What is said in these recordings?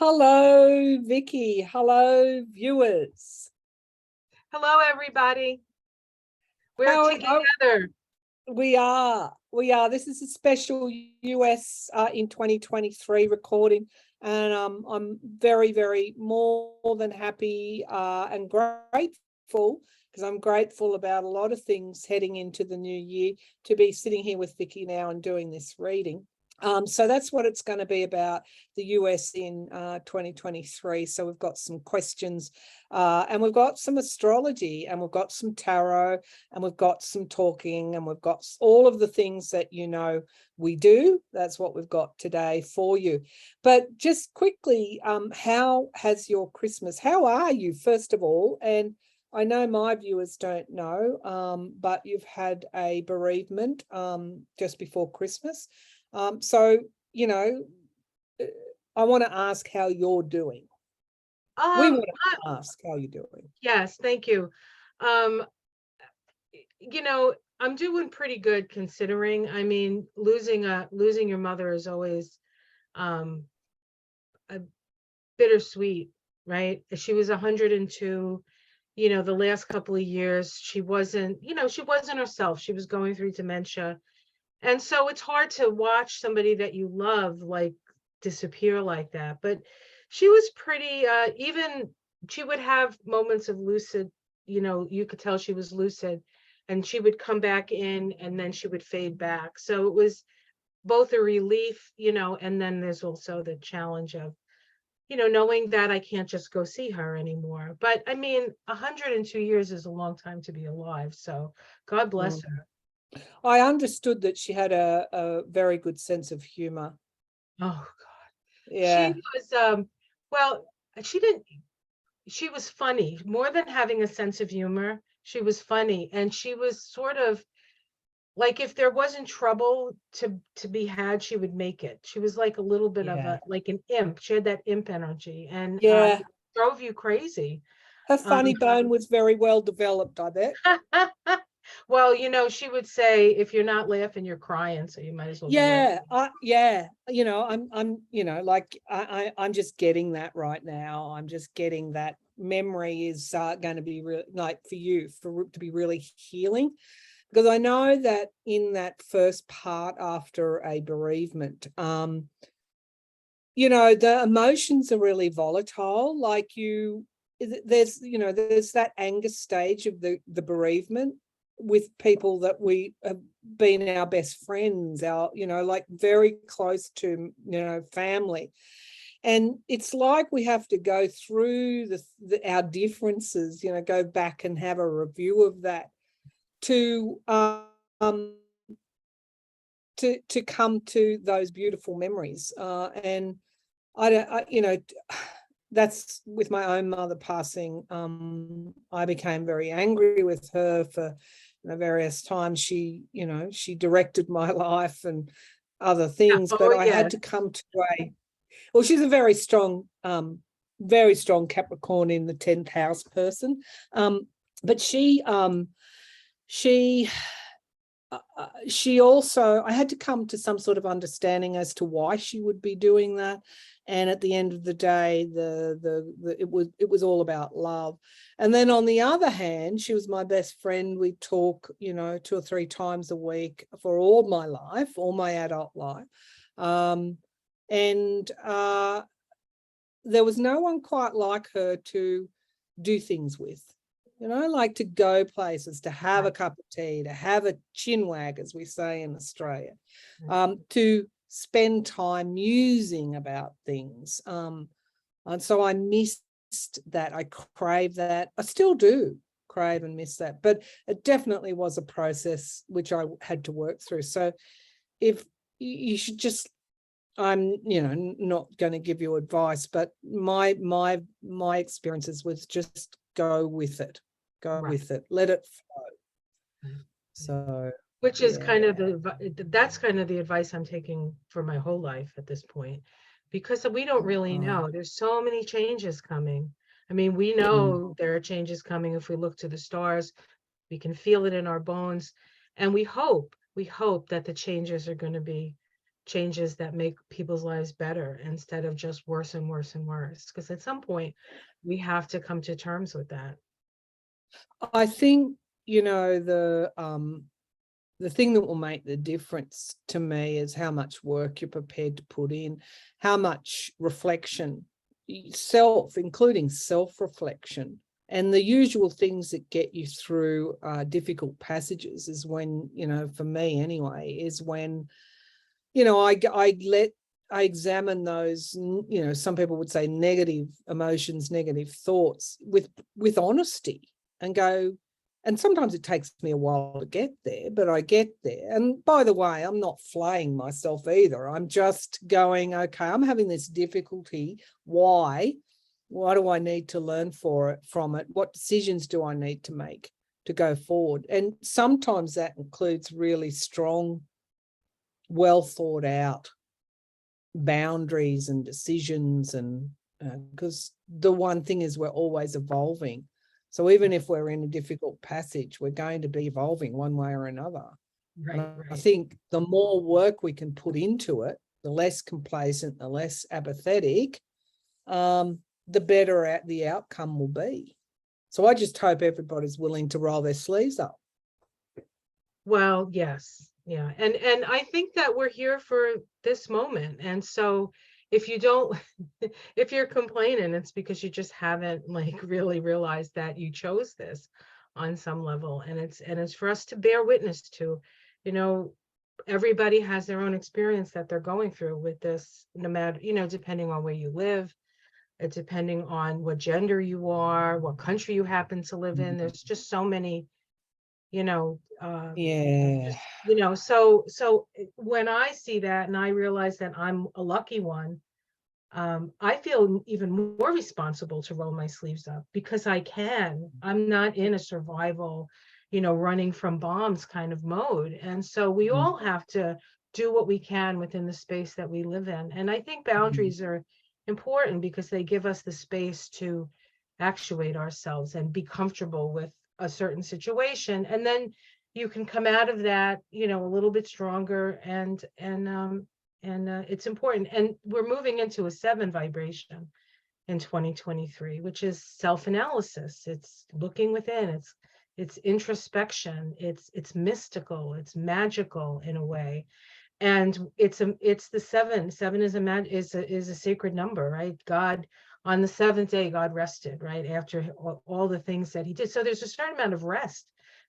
Hello, Vicki. Hello, viewers. Hello, everybody. We're How together. we are. This is a special US in 2023 recording, and I'm very, very more than happy and grateful because I'm grateful about a lot of things heading into the new year to be sitting here with Vicki now and doing this reading. So that's what it's going to be about, the US in 2023. So we've got some questions and we've got some astrology and we've got some tarot and we've got some talking and we've got all of the things that we do. That's what we've got today for you. But just quickly, how has your Christmas? How are you, first of all? And I know my viewers don't know, but you've had a bereavement just before Christmas. So, I want to ask how you're doing. We want to ask how you're doing. Yes, thank you. I'm doing pretty good considering. I mean, losing your mother is always a bittersweet, right? She was 102. The last couple of years, she wasn't herself. She was going through dementia. And so it's hard to watch somebody that you love like disappear like that. But she was pretty even she would have moments of lucid, you could tell she was lucid, and she would come back in and then she would fade back. So it was both a relief, and then there's also the challenge of knowing that I can't just go see her anymore. But I mean, 102 years is a long time to be alive. So God bless her. I understood that she had a very good sense of humor. Oh God. Yeah. She was well, she was funny. More than having a sense of humor, she was funny. And she was sort of like, if there wasn't trouble to be had, she would make it. She was like a little bit of like an imp. She had that imp energy, and Yeah. it drove you crazy. Her funny bone was very well developed, I bet. Well, she would say, if you're not laughing, you're crying, so you might as well be laughing. I'm just getting that right now. I'm just getting that memory is going to be like for you to be really healing, because I know that in that first part after a bereavement, the emotions are really volatile. Like there's that anger stage of the bereavement with people that we have been our best friends, like very close to, family. And it's like we have to go through our differences, go back and have a review of that to come to those beautiful memories. And that's with my own mother passing. I became very angry with her for various times. She directed my life and other things, but I had to come to she's a very strong Capricorn in the 10th house person. But she also, I had to come to some sort of understanding as to why she would be doing that. And at the end of the day, it was all about love. And then on the other hand, she was my best friend. We talk, 2 or 3 times a week for all my life, all my adult life. And there was no one quite like her to do things with. Like to go places, to have a cup of tea, to have a chin wag, as we say in Australia, to spend time musing about things. And so I missed that. I crave that. I still do crave and miss that. But it definitely was a process which I had to work through. So if you should just, I'm not going to give you advice, but my experiences was just go with it. With it, let it flow. So, which is kind of that's kind of the advice I'm taking for my whole life at this point, because we don't really know. There's so many changes coming. I mean, we know there are changes coming. If we look to the stars, we can feel it in our bones, and we hope that the changes are going to be changes that make people's lives better instead of just worse and worse and worse. Because at some point, we have to come to terms with that. I think, the thing that will make the difference to me is how much work you're prepared to put in, how much reflection, including self-reflection, and the usual things that get you through difficult passages is when, for me anyway, is when, I examine those, some people would say negative emotions, negative thoughts with honesty, and go, and sometimes it takes me a while to get there, but I get there. And by the way, I'm not flaying myself either. I'm just going, okay, I'm having this difficulty. Why? What do I need to learn from it? What decisions do I need to make to go forward? And sometimes that includes really strong, well thought out boundaries and decisions, and because the one thing is we're always evolving. So even if we're in a difficult passage, we're going to be evolving one way or another. Right. I think the more work we can put into it, the less complacent, the less apathetic, the better the outcome will be. So I just hope everybody's willing to roll their sleeves up. Well, yes. Yeah. And I think that we're here for this moment. And so if you don't, if you're complaining, it's because you just haven't really realized that you chose this on some level. And it's for us to bear witness to, everybody has their own experience that they're going through with this, no matter, depending on where you live, depending on what gender you are, what country you happen to live in. There's just so many, so when I see that and I realize that I'm a lucky one, I feel even more responsible to roll my sleeves up because I can. I'm not in a survival, running from bombs kind of mode. And so we all have to do what we can within the space that we live in. And I think boundaries are important because they give us the space to actuate ourselves and be comfortable with a certain situation. And then you can come out of that, a little bit stronger, and it's important. And we're moving into a 7 vibration in 2023, which is self-analysis. It's looking within. It's introspection. It's mystical. It's magical in a way. And it's the 7. 7 is a sacred number, right? God, on the 7th day, God rested, right, after all the things that he did. So there's a certain amount of rest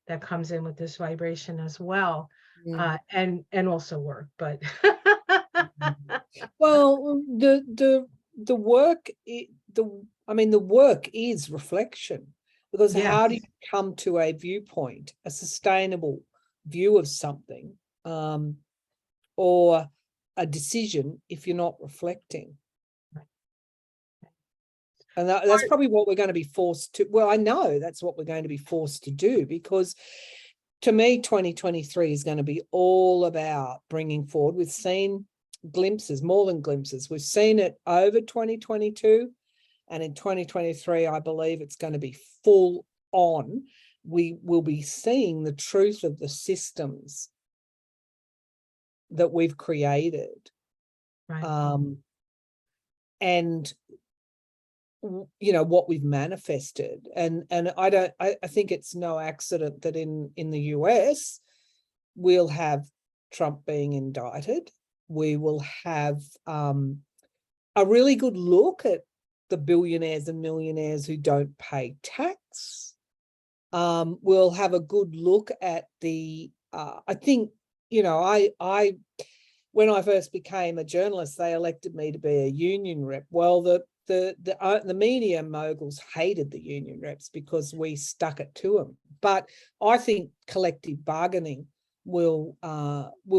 that comes in with this vibration as well, and also work. But well, the work, the work is reflection, because how do you come to a viewpoint, a sustainable view of something, or a decision, if you're not reflecting? And that's probably what we're going to be forced to. Well, I know that's what we're going to be forced to do, because to me, 2023 is going to be all about bringing forward. We've seen glimpses, more than glimpses. We've seen it over 2022. And in 2023, I believe it's going to be full on. We will be seeing the truth of the systems that we've created. right. And what we've manifested, and I think it's no accident that in the US we'll have Trump being indicted. We will have a really good look at the billionaires and millionaires who don't pay tax. We'll have a good look at the I think, I when I first became a journalist, they elected me to be a union rep. Well, the media moguls hated the union reps because we stuck it to them. But I think collective bargaining will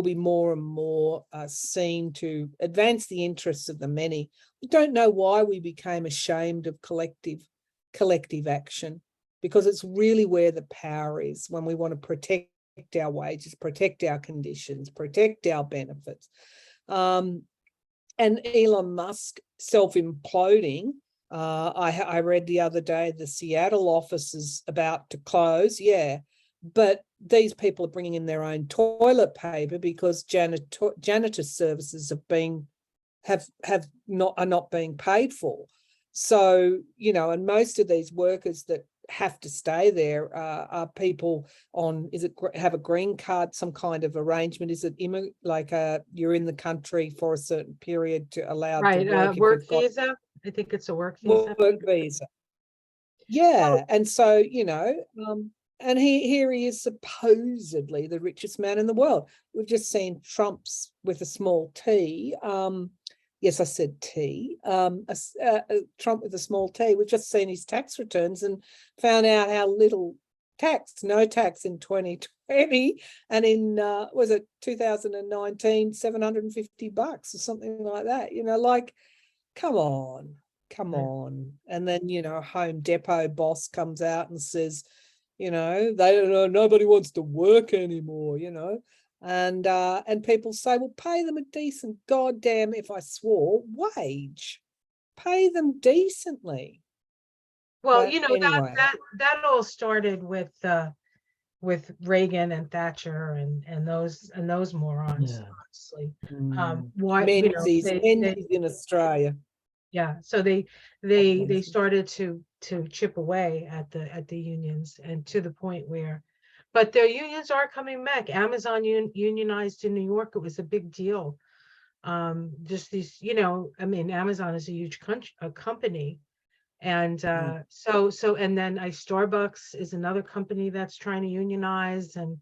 be more and more seen to advance the interests of the many. I don't know why we became ashamed of collective action, because it's really where the power is when we want to protect our wages, protect our conditions, protect our benefits. And Elon Musk self-imploding. I read the other day the Seattle office is about to close. Yeah, but these people are bringing in their own toilet paper because janitor services are not being paid for. So, you know, and most of these workers that have to stay there are people on, have a green card, some kind of arrangement? Is it you're in the country for a certain period to allow to work? Work visa. I think it's a work visa. Work visa. Yeah, and so, you know, and here he is, supposedly the richest man in the world. We've just seen Trump's with a small t. Yes, I said T. Trump with a small t. We've just seen his tax returns and found out how little tax, no tax in 2020, and in was it 2019, $750 or something like that. You know, like, come on. And then, you know, Home Depot boss comes out and says, you know, nobody wants to work anymore, you know. And people say, well, pay them a decent goddamn, if I swore, wage. Pay them decently. Well, But you know, anyway. that all started with Reagan and Thatcher and those morons, honestly. Why, you know, Menzies in Australia. Yeah, so they started to chip away at the unions, and to the point where, but their unions are coming back. Amazon unionized in New York. It was a big deal. Just these, you know, I mean, Amazon is a huge company, and and then Starbucks is another company that's trying to unionize, and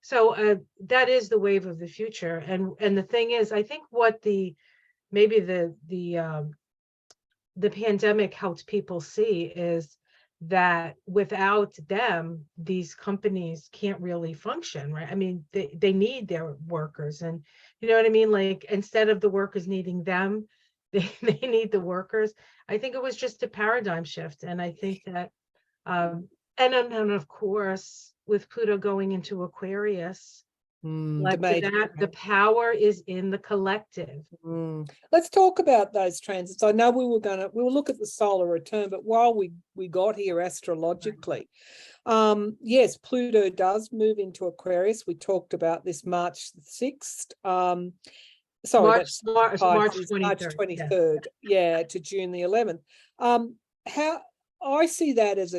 so that is the wave of the future. And the thing is, I think what maybe the pandemic helped people see is that without them, these companies can't really function, right? I mean, they need their workers, and you know what I mean? Like, instead of the workers needing them, they need the workers. I think it was just a paradigm shift. And I think that, and of course, with Pluto going into Aquarius, like the power is in the collective. Let's talk about those transits. I know we will look at the solar return, but while we got here astrologically, yes, Pluto does move into Aquarius. We talked about this March 6th. Sorry, March 23rd. Yeah, to June the 11th. How I see that as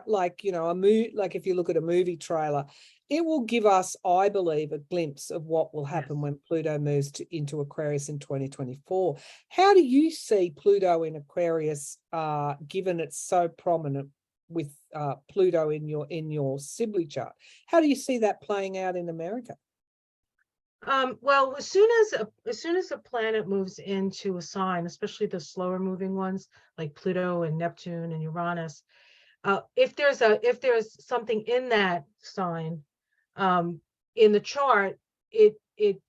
like, you know, a movie, like if you look at a movie trailer, it will give us, I believe, a glimpse of what will happen when Pluto moves into Aquarius in 2024. How do you see Pluto in Aquarius, given it's so prominent with Pluto in your Sibley chart? How do you see that playing out in America? Well, as soon as a planet moves into a sign, especially the slower moving ones like Pluto and Neptune and Uranus, if there's something in that sign, in the chart, it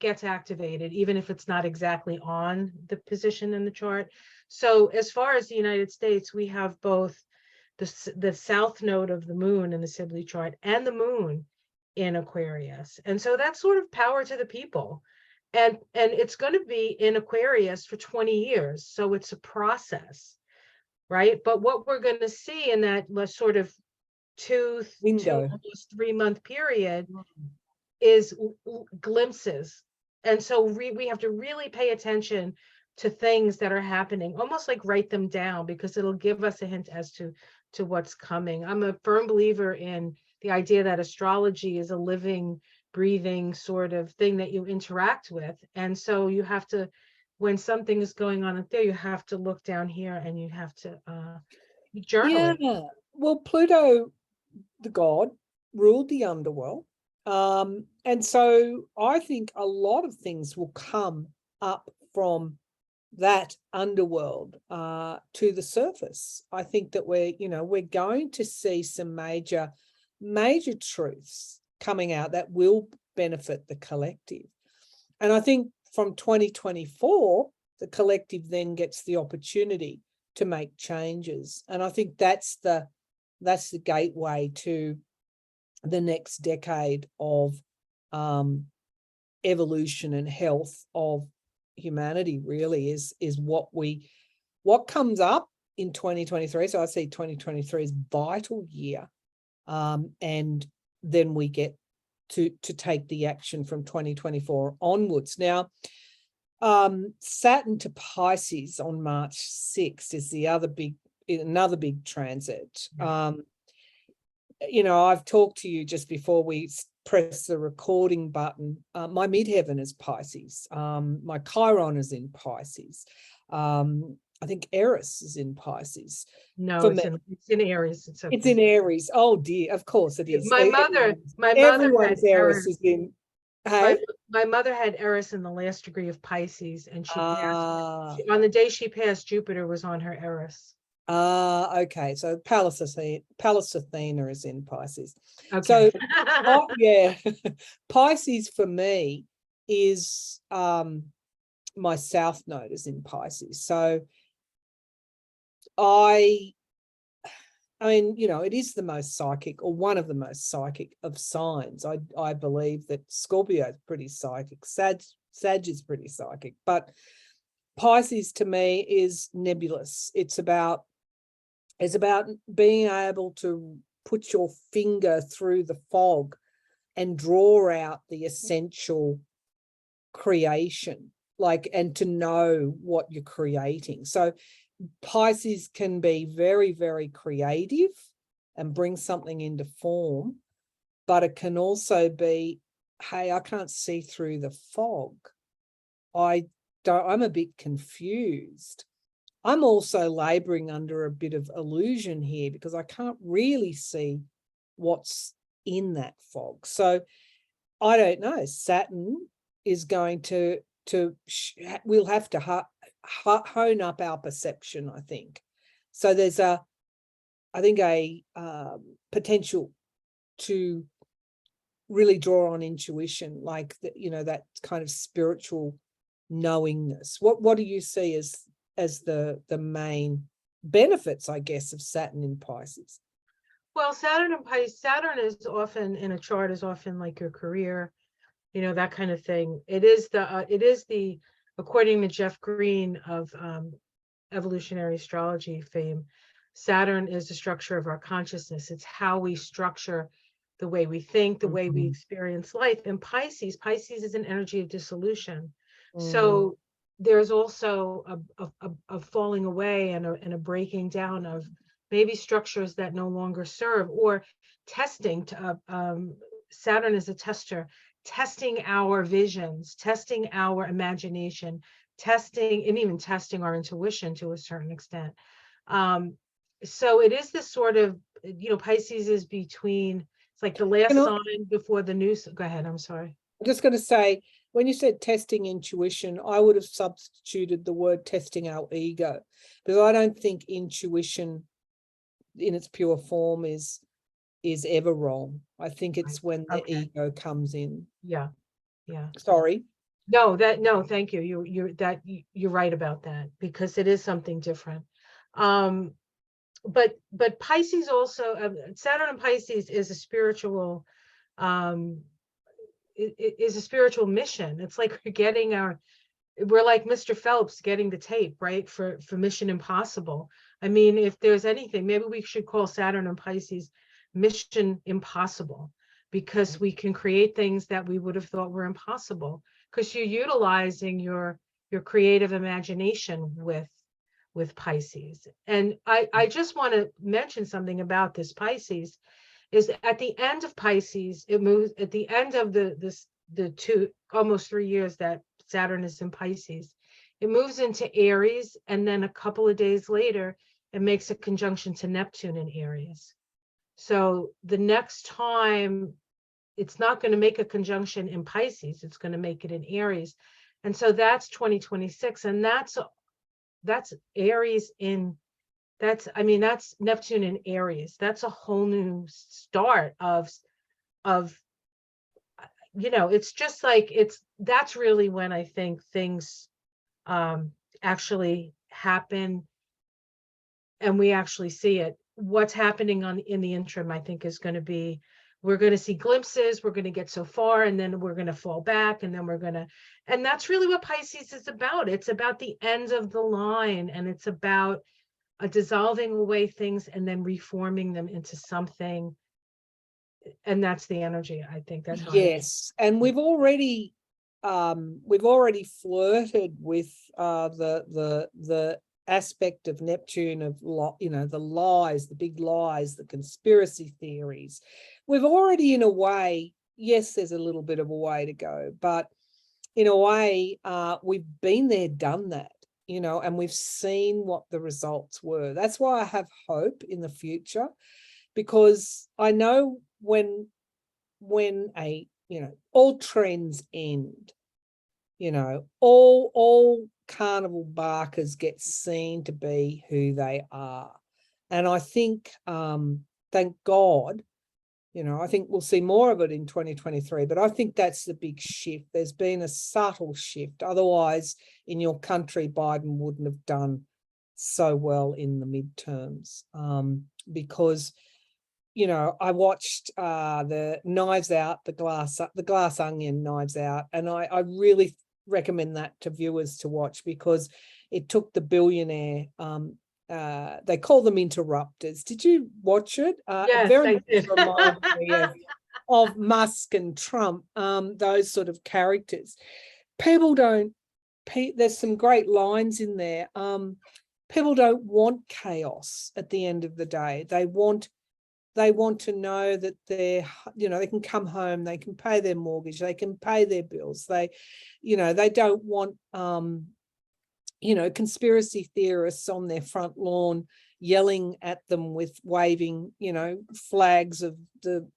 gets activated, even if it's not exactly on the position in the chart. So as far as the United States, we have both the south node of the moon in the Sibley chart and the moon in Aquarius. And so that's sort of power to the people. And it's going to be in Aquarius for 20 years. So it's a process, right? But what we're going to see in that sort of two almost 3 month period is glimpses. And so we have to really pay attention to things that are happening, almost like write them down, because it'll give us a hint as to what's coming. I'm a firm believer in the idea that astrology is a living, breathing sort of thing that you interact with. And so you have to, when something is going on up there, you have to look down here and you have to journal it. Well, Pluto, the god, ruled the underworld. And so I think a lot of things will come up from that underworld to the surface. I think that we're going to see some major truths coming out that will benefit the collective. And I think from 2024, the collective then gets the opportunity to make changes. And I think that's the gateway to the next decade of evolution and health of humanity. Really is what comes up in 2023. So I see 2023 as vital year, and then we get to take the action from 2024 onwards. Now, Saturn to Pisces on March 6th is another big transit. I've talked to you just before we press the recording button. My midheaven is Pisces. My Chiron is in Pisces. I think Eris is in Pisces. No, it's in Aries. It's okay. It's in Aries. Oh dear, of course it is. My mother Everyone's had Eris is in. Hey? My mother had Eris in the last degree of Pisces, and she passed. Ah, On the day she passed, Jupiter was on her Eris. okay. So Pallas Athena is in Pisces. Okay. So yeah, Pisces for me is my South Node is in Pisces. So I mean, it is the most psychic, or one of the most psychic of signs. I believe that Scorpio is pretty psychic. Sag is pretty psychic, but Pisces to me is nebulous. It's about being able to put your finger through the fog and draw out the essential creation, and to know what you're creating. So Pisces can be very, very creative and bring something into form, but it can also be, hey, I can't see through the fog. I'm a bit confused. I'm also laboring under a bit of illusion here because I can't really see what's in that fog. So I don't know. Saturn is going to we'll have to hone up our perception, I think. So there's a potential to really draw on intuition, that kind of spiritual knowingness. What do you see as the main benefits, I guess, of Saturn in Pisces? Well, Saturn is often in a chart is often like your career, that kind of thing. It is the according to Jeff Green of evolutionary astrology fame, Saturn is the structure of our consciousness. It's how we structure the way we think, the way we experience life. And Pisces is an energy of dissolution. So there's also a falling away and a breaking down of maybe structures that no longer serve, or testing. Saturn is a tester, testing our visions, testing our imagination, testing our intuition to a certain extent. So it is this sort of, Pisces is between, it's like the last sign before the new. Go ahead, I'm sorry. I'm just going to say, when you said testing intuition, I would have substituted the word testing our ego, because I don't think intuition in its pure form is ever wrong. I think it's when the ego comes in. Yeah. Sorry. No, thank you. You're right about that, because it is something different. But Pisces also, Saturn and Pisces is a spiritual, is a spiritual mission. It's like we're like Mr. Phelps getting the tape, right, for Mission Impossible. I mean, if there's anything, maybe we should call Saturn and Pisces Mission Impossible, because we can create things that we would have thought were impossible, because you're utilizing your creative imagination with Pisces. And I just want to mention something about this Pisces, is at the end of Pisces, it moves at the end of the almost 3 years that Saturn is in Pisces, it moves into Aries, and then a couple of days later, it makes a conjunction to Neptune in Aries. So the next time, it's not going to make a conjunction in Pisces, it's going to make it in Aries. And so that's 2026, and that's Aries that's Neptune in Aries. That's a whole new start of it's just like, that's really when I think things actually happen, and we actually see it. What's happening in the interim, I think, is going to be, we're going to see glimpses, we're going to get so far, and then we're going to fall back, and then and that's really what Pisces is about. It's about the ends of the line, and it's about dissolving away things and then reforming them into something and that's the energy, I think. That's how Yes, and we've already flirted with the aspect of Neptune of the lies, the big lies, the conspiracy theories. We've already, in a way, yes, there's a little bit of a way to go, but in a way, we've been there, done that, and we've seen what the results were. That's why I have hope in the future, because I know when all trends end, all carnival barkers get seen to be who they are. And I think, thank God, I think we'll see more of it in 2023, but I think that's the big shift. There's been a subtle shift. Otherwise, in your country, Biden wouldn't have done so well in the midterms, because I watched the Knives Out, the Glass Onion Knives Out, and I really recommend that to viewers to watch, because it took the billionaire. They call them interrupters. Did you watch it? It Yes, very I much did. reminds me of Musk and Trump, those sort of characters. People don't. There's some great lines in there. People don't want chaos at the end of the day. They want to know that they can come home, they can pay their mortgage, they can pay their bills. They don't want, conspiracy theorists on their front lawn yelling at them with waving, flags of the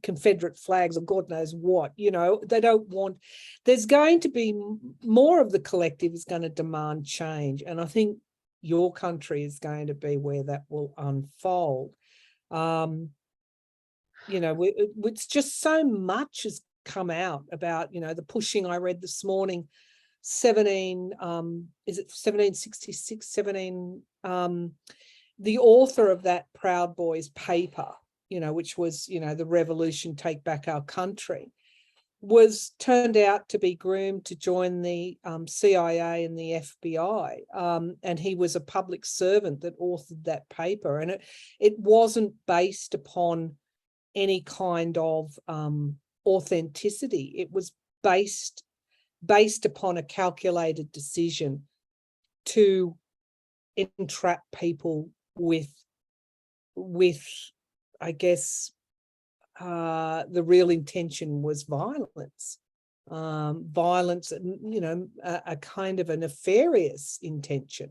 Confederate flags or God knows what. They don't want. There's going to be more of the collective is going to demand change, and I think your country is going to be where that will unfold. It's just so much has come out about, the pushing. I read this morning, 1766, the author of that Proud Boys paper, which was, the revolution, take back our country, was turned out to be groomed to join the CIA and the FBI. And he was a public servant that authored that paper. And it wasn't based upon any kind of authenticity. It was based upon a calculated decision to entrap people with I guess, the real intention was violence, a kind of a nefarious intention.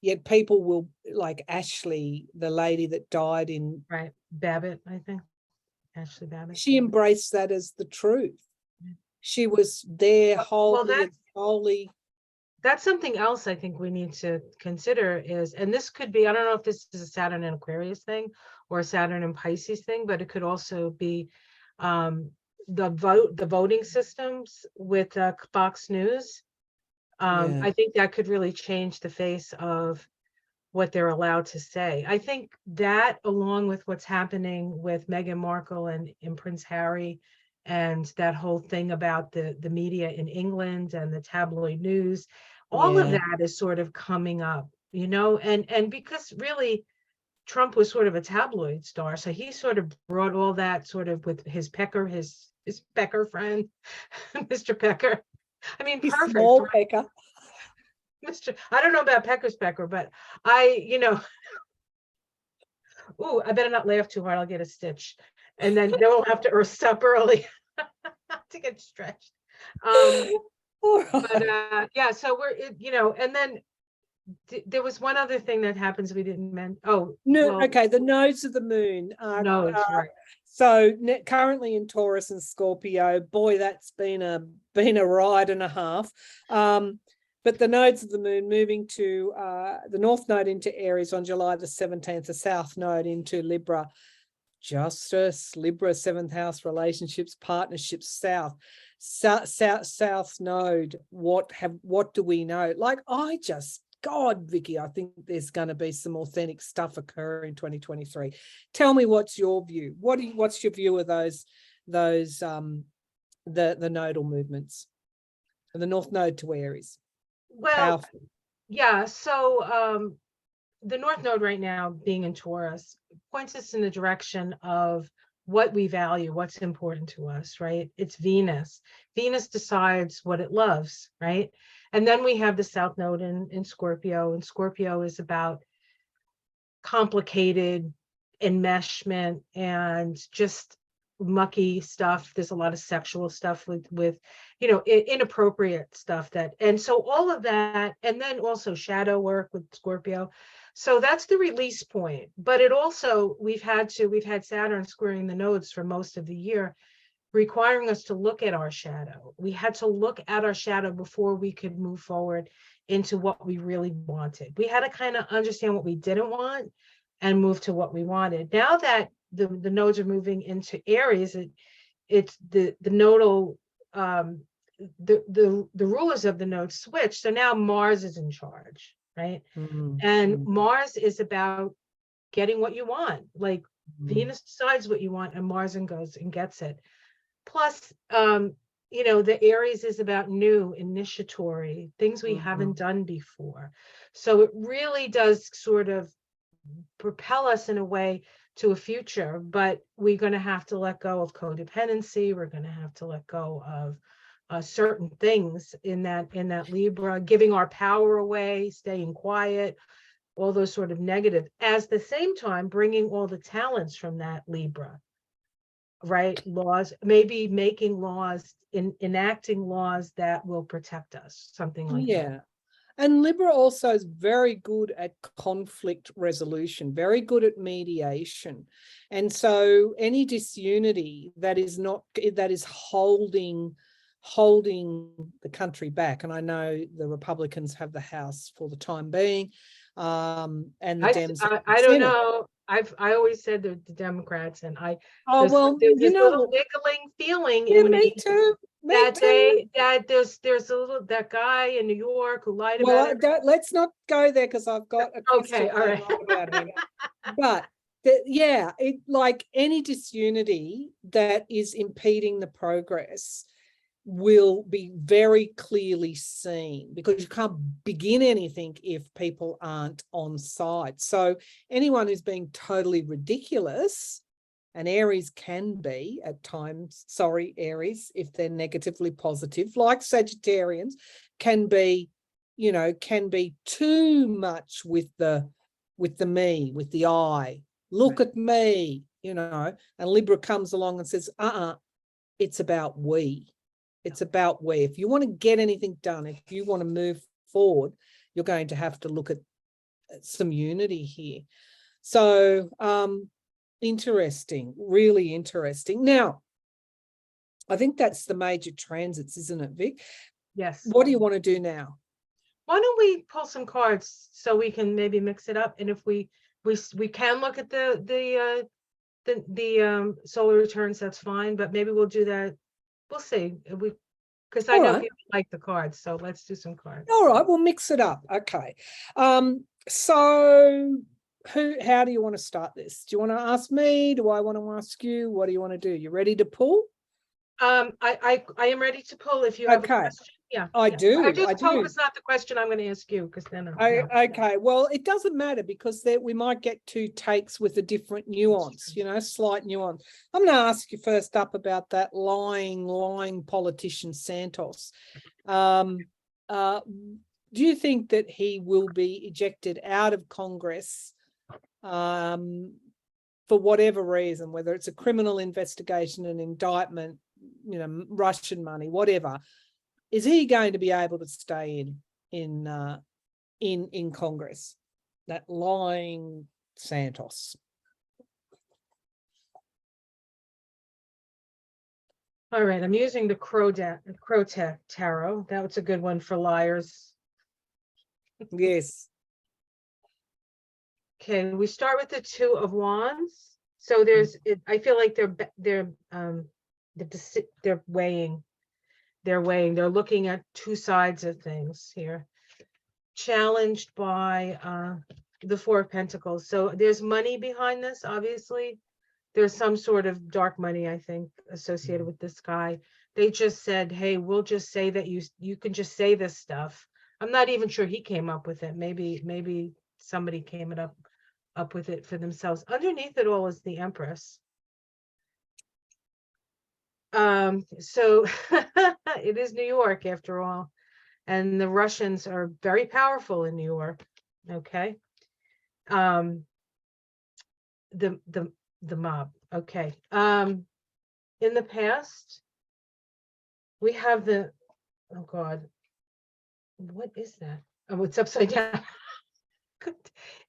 Yet people will, like Ashley, the lady that died in, Right, Babbitt, I think. Ashley Babbitt. she embraced that as the truth. She was there wholly and solely. That's something else I think we need to consider is, and this could be, I don't know if this is a Saturn and Aquarius thing or a Saturn and Pisces thing, but it could also be the voting systems with Fox News. I think that could really change the face of what they're allowed to say. I think that, along with what's happening with Meghan Markle and Prince Harry, and that whole thing about the media in England and the tabloid news, all of that is sort of coming up, and because really Trump was sort of a tabloid star, so he sort of brought all that sort of with his Pecker, his Pecker friend, Mr. Pecker. I mean, perfect. Small Pecker. I don't know about Pecker's Pecker, but ooh, I better not laugh too hard. I'll get a stitch. And then we'll have to stop early to get stretched. But yeah, so and then there was one other thing that happens we didn't mention. Oh, no, well, okay, the nodes of the moon. Nodes, right. So currently in Taurus and Scorpio, boy, that's been a ride and a half. But the nodes of the moon moving to the North Node into Aries on July the 17th, the South Node into Libra. Justice, Libra, 7th house, relationships, partnerships, South Node. What do we know? God, Vicki, I think there's going to be some authentic stuff occur in 2023. Tell me, what's your view? What's your view of those the nodal movements, and the North Node to Aries? Well, powerful. Yeah. So the North Node right now being in Taurus points us in the direction of what we value, what's important to us, right? It's Venus. Venus decides what it loves, right? And then we have the South Node in Scorpio, and Scorpio is about complicated enmeshment and just mucky stuff. There's a lot of sexual stuff with inappropriate stuff that, and so all of that, and then also shadow work with Scorpio. So that's the release point. But it also, we've had Saturn squaring the nodes for most of the year, requiring us to look at our shadow. We had to look at our shadow before we could move forward into what we really wanted. We had to kind of understand what we didn't want and move to what we wanted. Now that the nodes are moving into Aries, it's the nodal, the rulers of the nodes switch. So now Mars is in charge, right? And Mars is about getting what you want. Like Venus decides what you want, and Mars goes and gets it. Plus, the Aries is about new, initiatory, things we haven't done before. So it really does sort of propel us in a way to a future, but we're going to have to let go of codependency. We're going to have to let go of certain things in that Libra, giving our power away, staying quiet, all those sort of negative, as the same time bringing all the talents from that Libra, right? Laws, maybe making laws, enacting laws that will protect us, something like that. And Libra also is very good at conflict resolution, very good at mediation. And so any disunity that is holding the country back, and I know the Republicans have the House for the time being, and the Dems. I don't know. I always said the Democrats, and there's this little wiggling feeling in me too. There's a little, that guy in New York who lied about it. Let's not go there, because I've got a okay, all right. about him. But like any disunity that is impeding the progress will be very clearly seen, because you can't begin anything if people aren't on side. So anyone who's being totally ridiculous, and Aries can be at times, sorry, Aries, if they're negatively positive, like Sagittarians, can be too much with the me, with the I. Look at me, and Libra comes along and says, it's about we. It's about we. If you want to get anything done, if you want to move forward, you're going to have to look at some unity here. So, interesting, really interesting. Now, I think that's the major transits, isn't it, Vic? Yes. What do you want to do now? Why don't we pull some cards so we can maybe mix it up? And if we can look at the solar returns, that's fine. But maybe we'll do that. We'll see. Because I know people like the cards, so let's do some cards. All right, we'll mix it up. Okay. So how do you want to start this? Do you want to ask me? Do I want to ask you? What do you want to do? You ready to pull? I am ready to pull if you have a question. Yeah, I do. I just hope it's not the question I'm going to ask you, because then okay. Well, it doesn't matter, because we might get two takes with a different nuance, slight nuance. I'm going to ask you first up about that lying politician Santos. Do you think that he will be ejected out of Congress for whatever reason, whether it's a criminal investigation, an indictment, Russian money, whatever? Is he going to be able to stay in Congress? That lying Santos. All right, I'm using the Crow Tarot. That was a good one for liars. Yes. Okay, we start with the Two of Wands. So I feel like they're weighing. They're looking at two sides of things here. Challenged by the Four of Pentacles. So there's money behind this, obviously. There's some sort of dark money, I think, associated with this guy. They just said, hey, we'll just say that you can just say this stuff. I'm not even sure he came up with it. Maybe somebody came up with it for themselves. Underneath it all is the Empress. So it is New York after all, and the Russians are very powerful in New York. Okay. Um, the mob. Okay. In the past, we have the, oh God, what is that? Oh, it's upside down.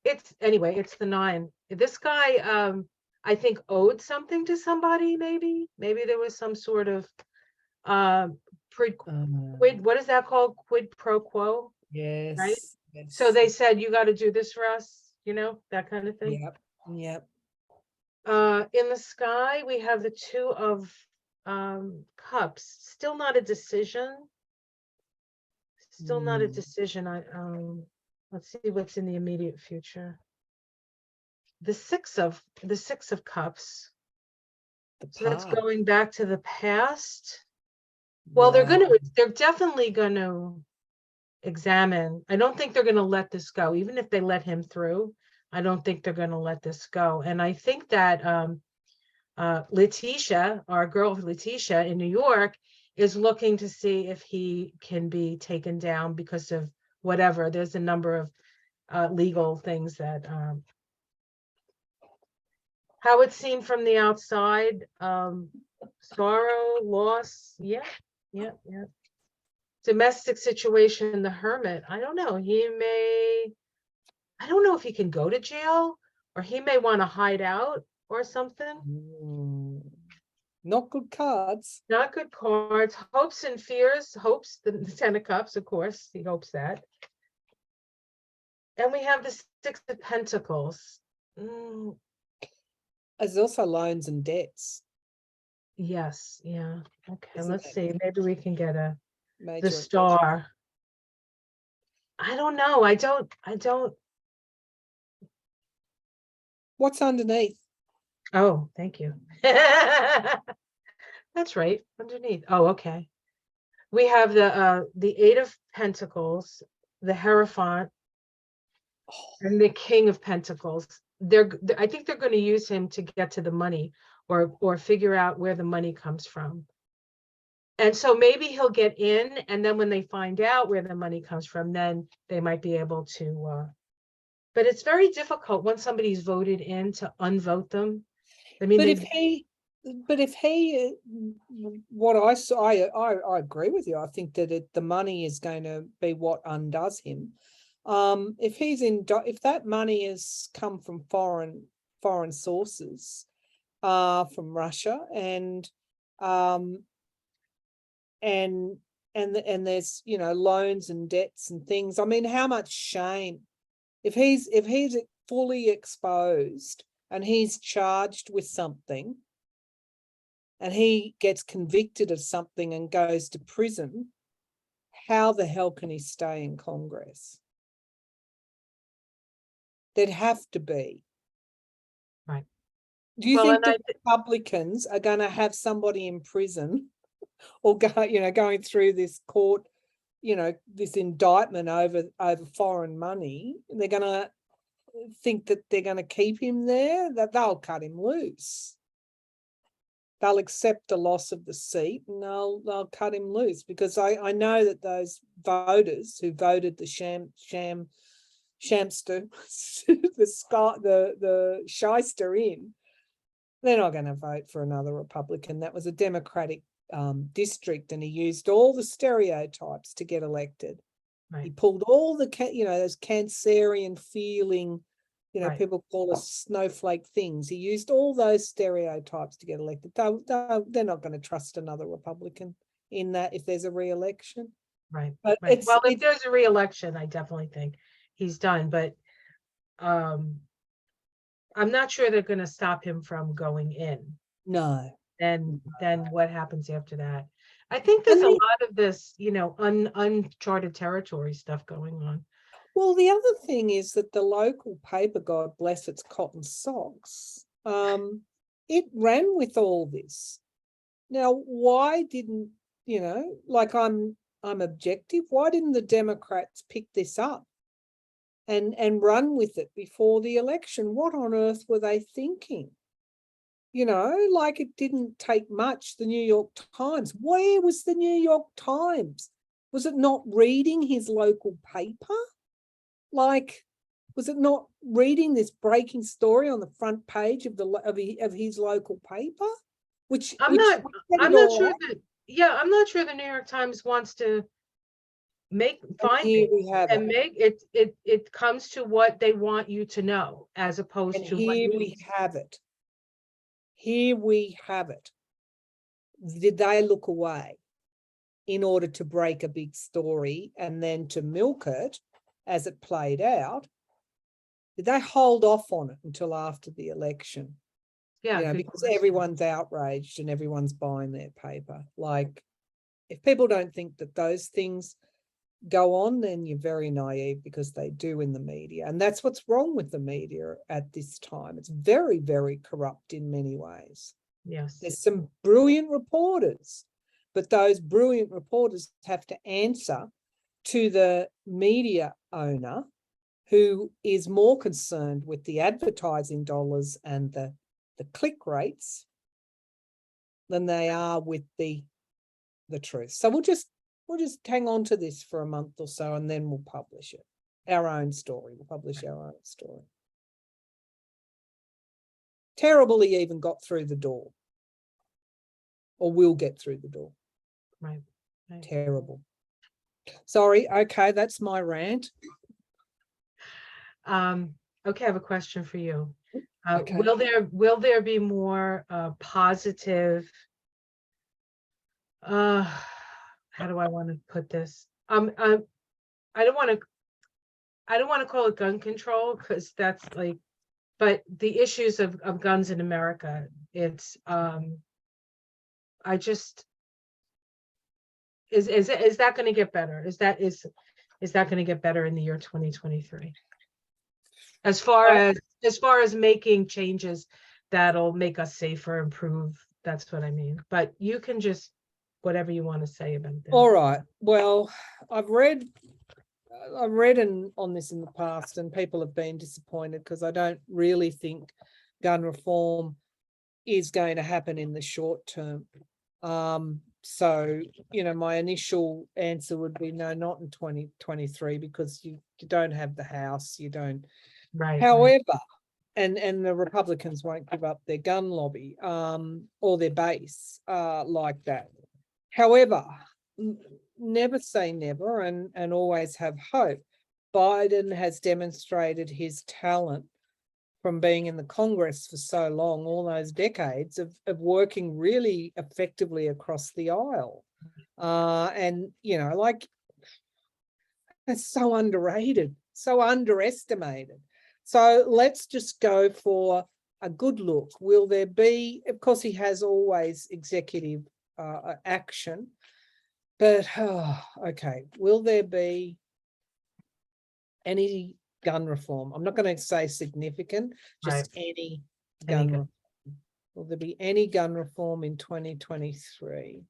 It's anyway, it's the 9. This guy, I think owed something to somebody, maybe there was some sort of quid, what is that called? Quid pro quo, right? Yes. So Yes. they said, you got to do this for us, that kind of thing. Yep. Yep. In the sky, we have the 2 of cups. Still not a decision. Still not a decision. Let's see what's in the immediate future. The 6 of cups. So that's Past. going back to the past. Well, they're Right. definitely gonna examine. I don't think they're gonna let this go, even if they let him through. I don't think they're gonna let this go. And I think that Letitia, our girl Letitia in New York, is looking to see if he can be taken down because of whatever. There's a number of legal things that how it's seen from the outside, sorrow, loss, yeah. Domestic situation, the hermit, I don't know, I don't know if he can go to jail, or he may want to hide out or something. Not good cards. Not good cards. Hopes and fears. Hopes, the 10 of cups, of course, he hopes that. And we have the 6 of pentacles. There's also loans and debts. Yes, yeah. Okay, Isn't let's it? see. Maybe we can get the Major. star. I don't know. I don't. What's underneath? Oh, thank you. That's right. Underneath. Oh, okay. We have the 8 of Pentacles, the Hierophant, and the King of Pentacles. I think they're going to use him to get to the money, or figure out where the money comes from. And so maybe he'll get in, and then when they find out where the money comes from, then they might be able to. But it's very difficult once somebody's voted in to unvote them. I mean, But if he, what I saw, I agree with you. I think that the money is going to be what undoes him. If that money has come from foreign sources, from Russia, and there's loans and debts and things. I mean, how much shame if he's fully exposed and he's charged with something, and he gets convicted of something and goes to prison, how the hell can he stay in Congress? There'd have to be. right. Do you think the Republicans are going to have somebody in prison, or going through this court, this indictment over foreign money? They're going to think that they're going to keep him there, that they'll cut him loose. They'll accept the loss of the seat, and they'll cut him loose, because I know that those voters who voted the shamster, the shyster in, they're not going to vote for another Republican. That was a Democratic district, and he used all the stereotypes to get elected. Right. He pulled all the those Cancerian feeling. Right. People call us snowflake things. He used all those stereotypes to get elected. They're not going to trust another Republican in that if there's a re-election. Right. But right. Well, if there's a re-election, I definitely think he's done. But I'm not sure they're going to stop him from going in. No. Then what happens after that? I think there's a lot of this, uncharted territory stuff going on. Well, the other thing is that the local paper, God bless its cotton socks, it ran with all this. Now, why didn't, I'm objective, why didn't the Democrats pick this up and run with it before the election? What on earth were they thinking? You know, like it didn't take much. The New York Times. Where was the New York Times? Was it not reading his local paper? Like, was it not reading this breaking story on the front page of his local paper? I'm Which not, said I'm it not all sure out. that, yeah, I'm not sure the New York Times wants to And find here things we have and it. make it, it comes to what they want you to know, as opposed And to what here we have it. Here we have it. Did they look away in order to break a big story and then to milk it as it played out? Did they hold off on it until after the election? yeah, You know, good because question. everyone's outraged and everyone's buying their paper. Like, if people don't think that those things go on, then you're very naive, because they do in the media. And that's what's wrong with the media at this time. It's very, very corrupt in many ways. Yes. There's some brilliant reporters, but those brilliant reporters have to answer to the media owner, who is more concerned with the advertising dollars and the click rates than they are with the truth. So we'll just hang on to this for a month or so, and then we'll publish it. Our own story. We'll publish our own story. Terrible he even got through the door, or will get through the door. Right. Terrible. Sorry. Okay, that's my rant. Okay, I have a question for you. Okay. Will there be more positive, how do I want to put this? I don't want to call it gun control, because that's like, but the issues of guns in America, it's I just, is that going to get better? Is that going to get better in the year 2023? As far as making changes that'll make us safer, improve, that's what I mean. But you can just, whatever you want to say about that. All right. Well, I've read on this in the past, and people have been disappointed, because I don't really think gun reform is going to happen in the short term. So, you know, my initial answer would be no, not in 2023, because you don't have the House, you don't. Right. However, and the Republicans won't give up their gun lobby, or their base, like that. However, never say never, and always have hope. Biden has demonstrated his talent from being in the Congress for so long, all those decades of working really effectively across the aisle. And, you know, like, it's so underrated, so underestimated. So let's just go for a good look. Will there be, of course, he has always executive action, but okay, will there be any gun reform? I'm not going to say significant, just any gun reform. Will there be any gun reform in 2023?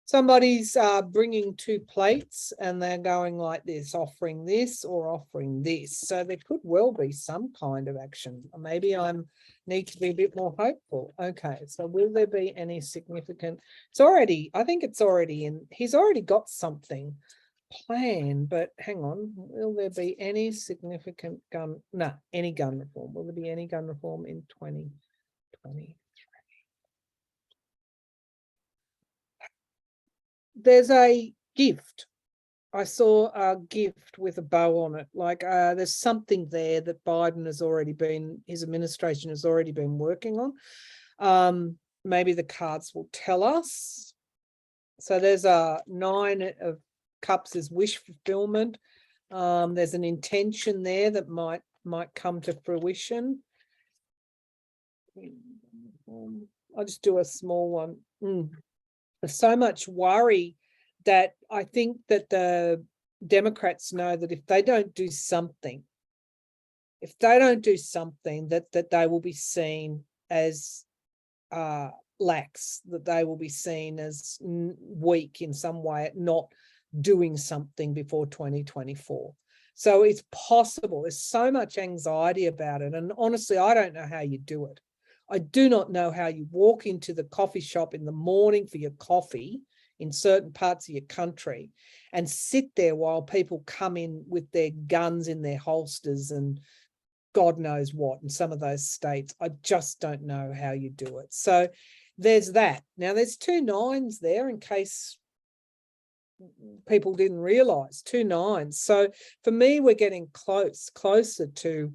Somebody's bringing two plates, and they're going like this, offering this or offering this. So there could well be some kind of action. Maybe I need to be a bit more hopeful. Okay, so will there be any significant? I think it's already in. He's already got something planned, but hang on. Will there be any significant any gun reform? Will there be any gun reform in 2020? There's a gift. I saw a gift with a bow on it. Like, there's something there that his administration has already been working on. Maybe the cards will tell us. So there's a 9 of cups is wish fulfillment. There's an intention there that might come to fruition. I'll just do a small one. There's so much worry that I think that the Democrats know that if they don't do something, that they will be seen as lax, that they will be seen as weak in some way at not doing something before 2024. So it's possible. There's so much anxiety about it. And honestly, I don't know how you do it. I do not know how you walk into the coffee shop in the morning for your coffee in certain parts of your country and sit there while people come in with their guns in their holsters and God knows what in some of those states. I just don't know how you do it. So there's that. Now there's 2 9s there in case people didn't realize, 2 9s. So for me, we're getting closer to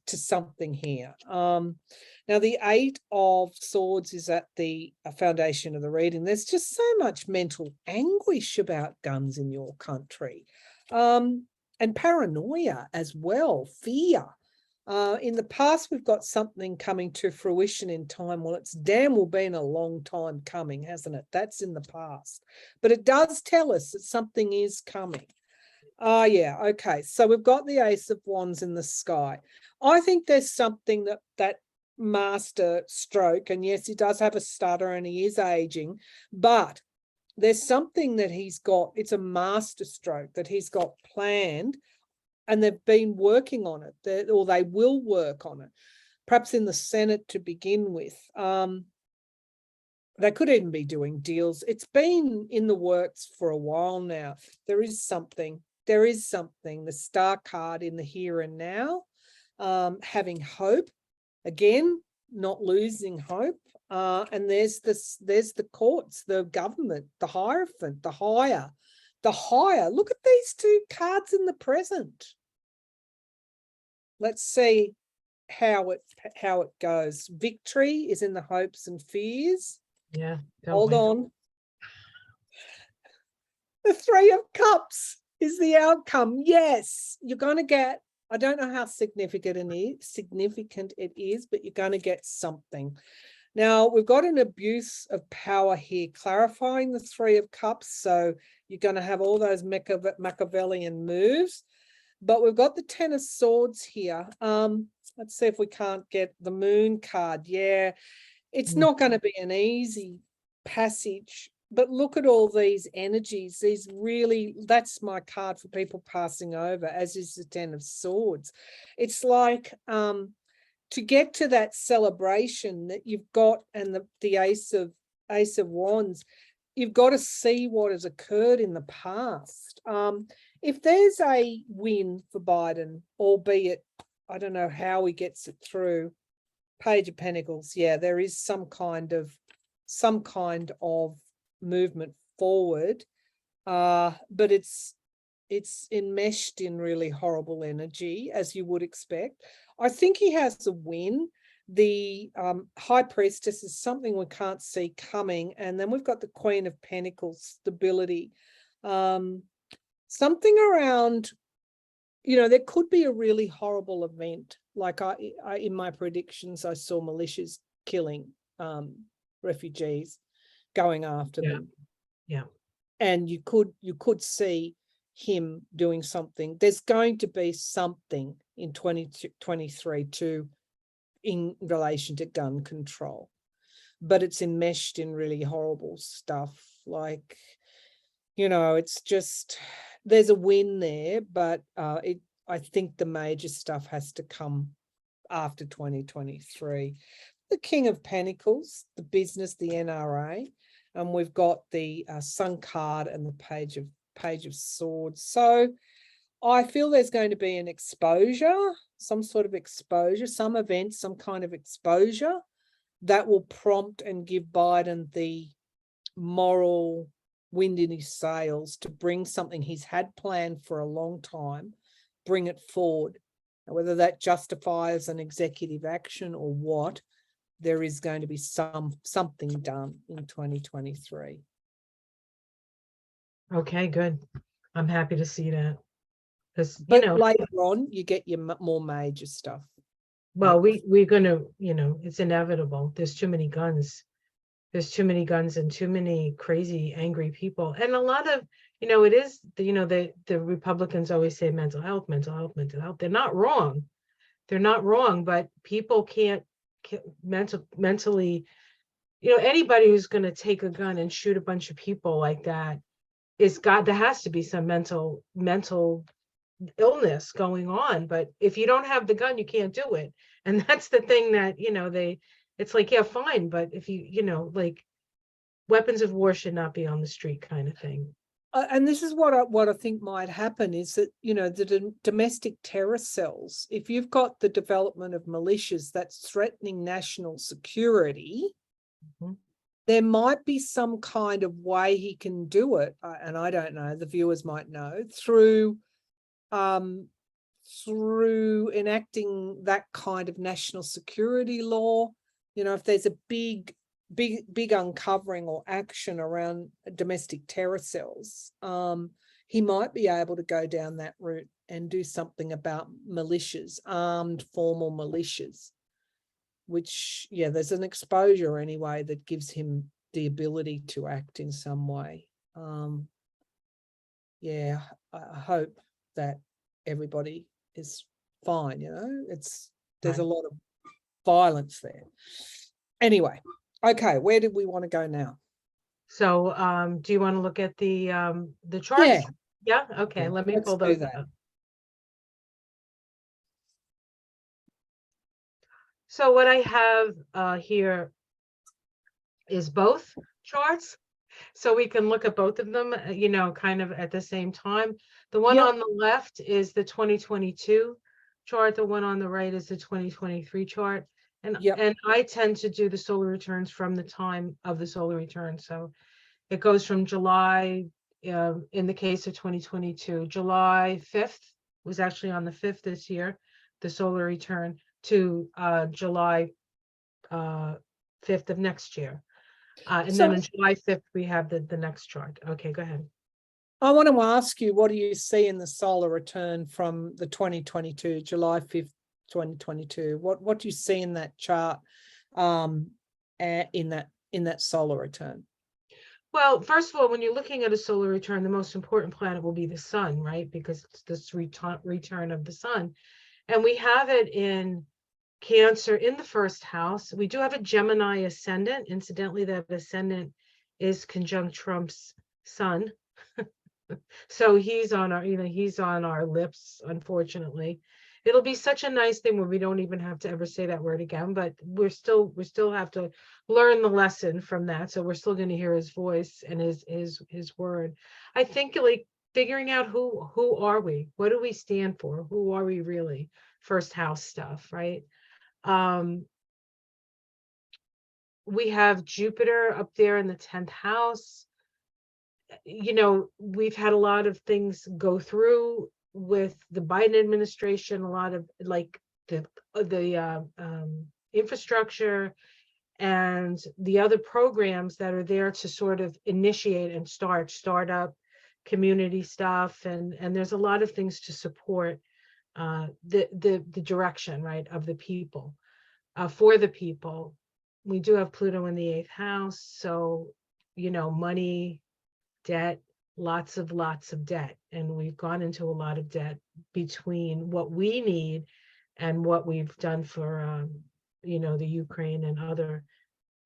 something here. Now the 8 of Swords is at the foundation of the reading. There's just so much mental anguish about guns in your country, and paranoia as well, fear. In the past, we've got something coming to fruition in time. Well, it's damn well been a long time coming, hasn't it? That's in the past. But it does tell us that something is coming. Yeah, okay. So we've got the Ace of Wands in the sky. I think there's something that master stroke, and yes, he does have a stutter and he is aging, but there's something that he's got. It's a master stroke that he's got planned, and they've been working on it, or they will work on it, perhaps in the Senate to begin with. They could even be doing deals. It's been in the works for a while now. There is something, the Star card in the here and now, having hope, again, not losing hope. And there's the courts, the government, the Hierophant, the higher. Look at these 2 cards in the present. Let's see how it goes. Victory is in the hopes and fears. Yeah. Hold on. The 3 of Cups is the outcome. Yes, you're going to get, I don't know how significant it is, but you're going to get something. Now, we've got an abuse of power here, clarifying the 3 of Cups. So you're going to have all those Machiavellian moves. But we've got the 10 of Swords here. Let's see if we can't get the Moon card. Yeah, it's not going to be an easy passage. But look at all these energies. These really, that's my card for people passing over, as is the 10 of Swords. It's like to get to that celebration that you've got, and the Ace of Wands, you've got to see what has occurred in the past. If there's a win for Biden, albeit I don't know how he gets it through, Page of Pentacles, yeah, there is some kind of movement forward, but it's enmeshed in really horrible energy, as you would expect. I think he has a win. The High Priestess is something we can't see coming, and then we've got the Queen of Pentacles, stability. Something around, there could be a really horrible event. Like I in my predictions, I saw militias killing refugees, going after them. Yeah. And you could see him doing something. There's going to be something in 2023 in relation to gun control, but it's enmeshed in really horrible stuff. Like, it's just, there's a win there, but I think the major stuff has to come after 2023. The King of Pentacles, the business, the NRA, and we've got the Sun card and the Page of Swords. So I feel there's going to be an exposure, some sort of exposure, some event, some kind of exposure that will prompt and give Biden the moral wind in his sails to bring something he's had planned for a long time, bring it forward. And whether that justifies an executive action or what, there is going to be something done in 2023. Okay, good. I'm happy to see that. But later on, you get your more major stuff. Well, we're gonna, it's inevitable. There's too many guns. There's too many guns and too many crazy, angry people. And a lot of, it is, the Republicans always say mental health, mental health, mental health. They're not wrong. They're not wrong, but people can't mentally, anybody who's going to take a gun and shoot a bunch of people like that there has to be some mental illness going on. But if you don't have the gun, you can't do it. And that's the thing that, it's like, yeah, fine. But if like, weapons of war should not be on the street kind of thing. And this is what I think might happen is that, the domestic terror cells, if you've got the development of militias that's threatening national security, there might be some kind of way he can do it. And I don't know, the viewers might know, through enacting that kind of national security law. If there's a big uncovering or action around domestic terror cells, he might be able to go down that route and do something about militias, armed formal militias, which, there's an exposure anyway that gives him the ability to act in some way. I hope that everybody is fine. There's a lot of violence there. Anyway, okay, where did we want to go now? So do you want to look at the charts? Yeah, okay, Yeah, let me pull those up. So what I have here is both charts, so we can look at both of them, kind of at the same time. The one on the left is the 2022 chart. The one on the right is the 2023 chart. And I tend to do the solar returns from the time of the solar return. So it goes from July, in the case of 2022, July 5th was actually on the 5th this year, the solar return, to July 5th of next year. And then on July 5th, we have the next chart. Okay, go ahead. I want to ask you, what do you see in the solar return from the 2022, July 5th, 2022? What do you see in that chart, in that solar return? Well, first of all, when you're looking at a solar return, the most important planet will be the sun, right? Because it's this return of the sun. And we have it in Cancer in the first house. We do have a Gemini ascendant. Incidentally, that ascendant is conjunct Trump's sun. So he's on our lips, unfortunately. It'll be such a nice thing where we don't even have to ever say that word again, but we still have to learn the lesson from that. So we're still going to hear his voice and his word. I think, like, figuring out who are we? What do we stand for? Who are we really? First house stuff, right? We have Jupiter up there in the 10th house. We've had a lot of things go through with the Biden administration, a lot of, like, the infrastructure and the other programs that are there to sort of initiate and start up community stuff, and there's a lot of things to support the direction, right, of the people, for the people. We do have Pluto in the 8th house, so money, debt, lots of debt, and we've gone into a lot of debt between what we need and what we've done for the Ukraine and other,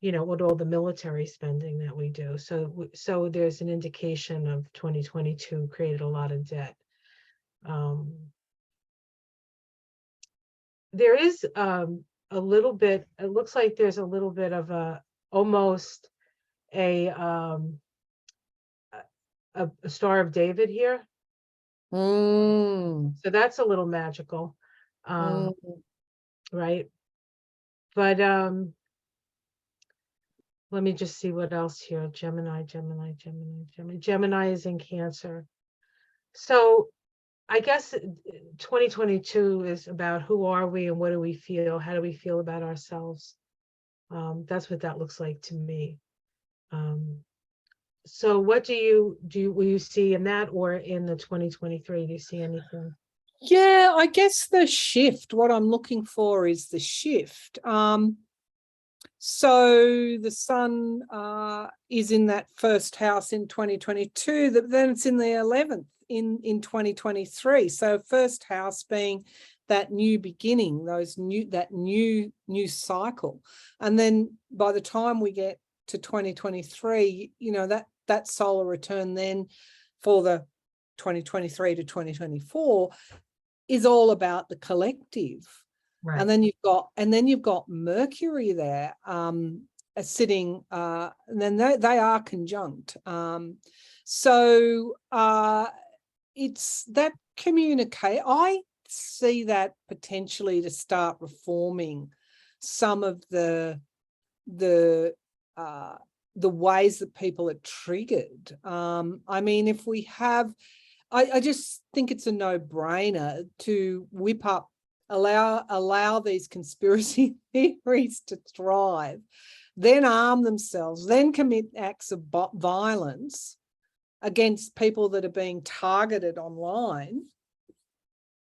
with all the military spending that we do. So there's an indication of 2022 created a lot of debt. There is a little bit, it looks like there's a little bit of almost a Star of David here. So that's a little magical, right? But let me just see what else here. Gemini is in Cancer. So I guess 2022 is about who are we and what do we feel? How do we feel about ourselves? That's what that looks like to me. So what will you see in that, or in the 2023? Do you see anything? Yeah, I guess the shift, what I'm looking for is the shift. So the sun is in that first house in 2022, then it's in the 11th in 2023. So first house being that new beginning, that new cycle. And then by the time we get to 2023, that solar return then for the 2023 to 2024 is all about the collective. Right. And then you've got Mercury there sitting, and then they are conjunct. So it's that communicate. I see that potentially to start reforming some of the ways that people are triggered. I mean, if we have, I just think it's a no-brainer to whip up, allow these conspiracy theories to thrive, then arm themselves, then commit acts of violence against people that are being targeted online.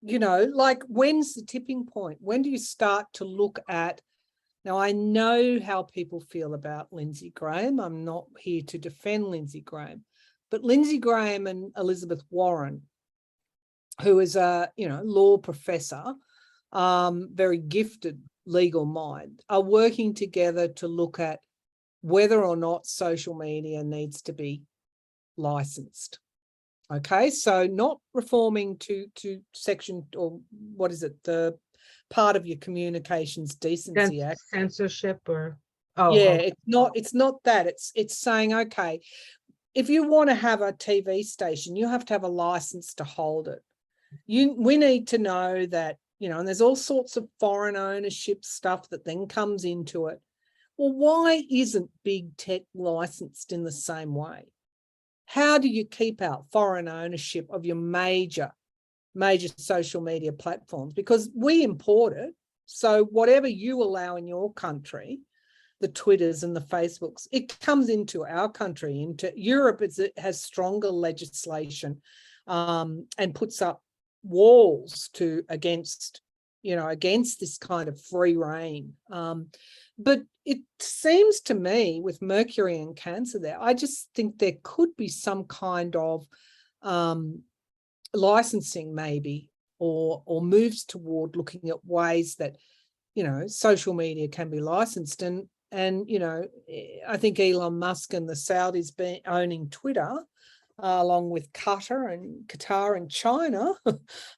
You know, like, when's the tipping point? When do you start to look at, now I know how people feel about Lindsey Graham. I'm not here to defend Lindsey Graham, but Lindsey Graham and Elizabeth Warren, who is a, you know, law professor, very gifted legal mind, are working together to look at whether or not social media needs to be licensed. Okay, so not reforming to section, or what is it, the part of your Communications Decency Act. Censorship, or it's not that. It's saying, okay, if you want to have a TV station, you have to have a license to hold it. We need to know that, you know, and there's all sorts of foreign ownership stuff that then comes into it. Well, why isn't big tech licensed in the same way? How do you keep out foreign ownership of your major social media platforms? Because we import it. So whatever you allow in your country, the Twitters and the Facebooks, it comes into our country. Into Europe, it has stronger legislation and puts up walls against this kind of free reign. But it seems to me, with Mercury and Cancer there, I just think there could be some kind of licensing maybe, or moves toward looking at ways that, you know, social media can be licensed. And you know, I think Elon Musk and the Saudis owning Twitter, along with Qatar and China,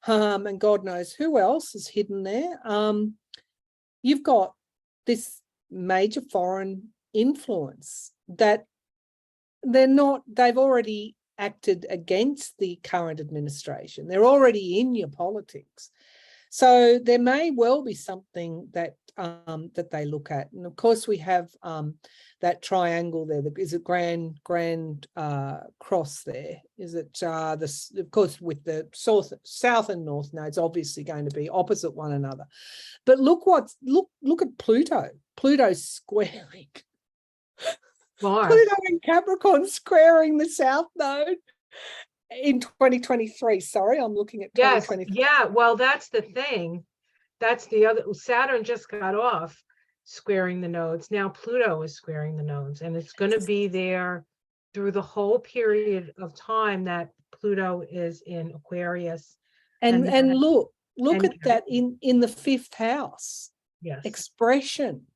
and God knows who else is hidden there. You've got this major foreign influence that they've already acted against the current administration. They're already in your politics. So there may well be something that that they look at. And of course we have that triangle there. Is it Grand Cross there? Is it of course, with the south and north nodes obviously going to be opposite one another. But look at Pluto. Pluto's squaring. Pluto in Capricorn squaring the south node in 2023. Sorry, I'm looking at 2023. Yes, yeah, well, that's the thing. That's the other. Saturn just got off squaring the nodes. Now Pluto is squaring the nodes, and it's going to be there through the whole period of time that Pluto is in Aquarius. And look at that in the fifth house. Yes. Expression.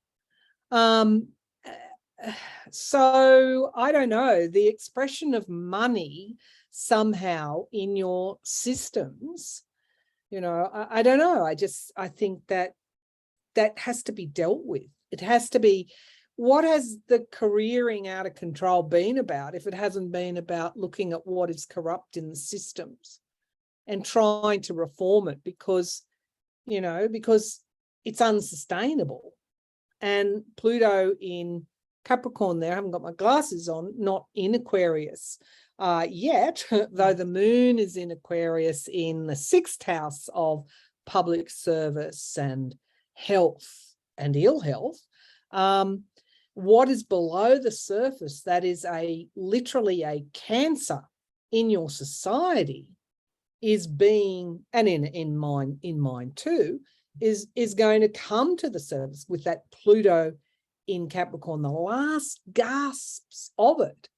So I don't know, the expression of money somehow in your systems, you know, I don't know. I think that has to be dealt with. It has to be, what has the careering out of control been about if it hasn't been about looking at what is corrupt in the systems and trying to reform it, because it's unsustainable. And Pluto in Capricorn there, I haven't got my glasses on, not in Aquarius yet, though the moon is in Aquarius in the sixth house of public service and health and ill health. What is below the surface, that is literally a cancer in your society, is being, and in mine too, is going to come to the surface with that Pluto in Capricorn, the last gasps of it.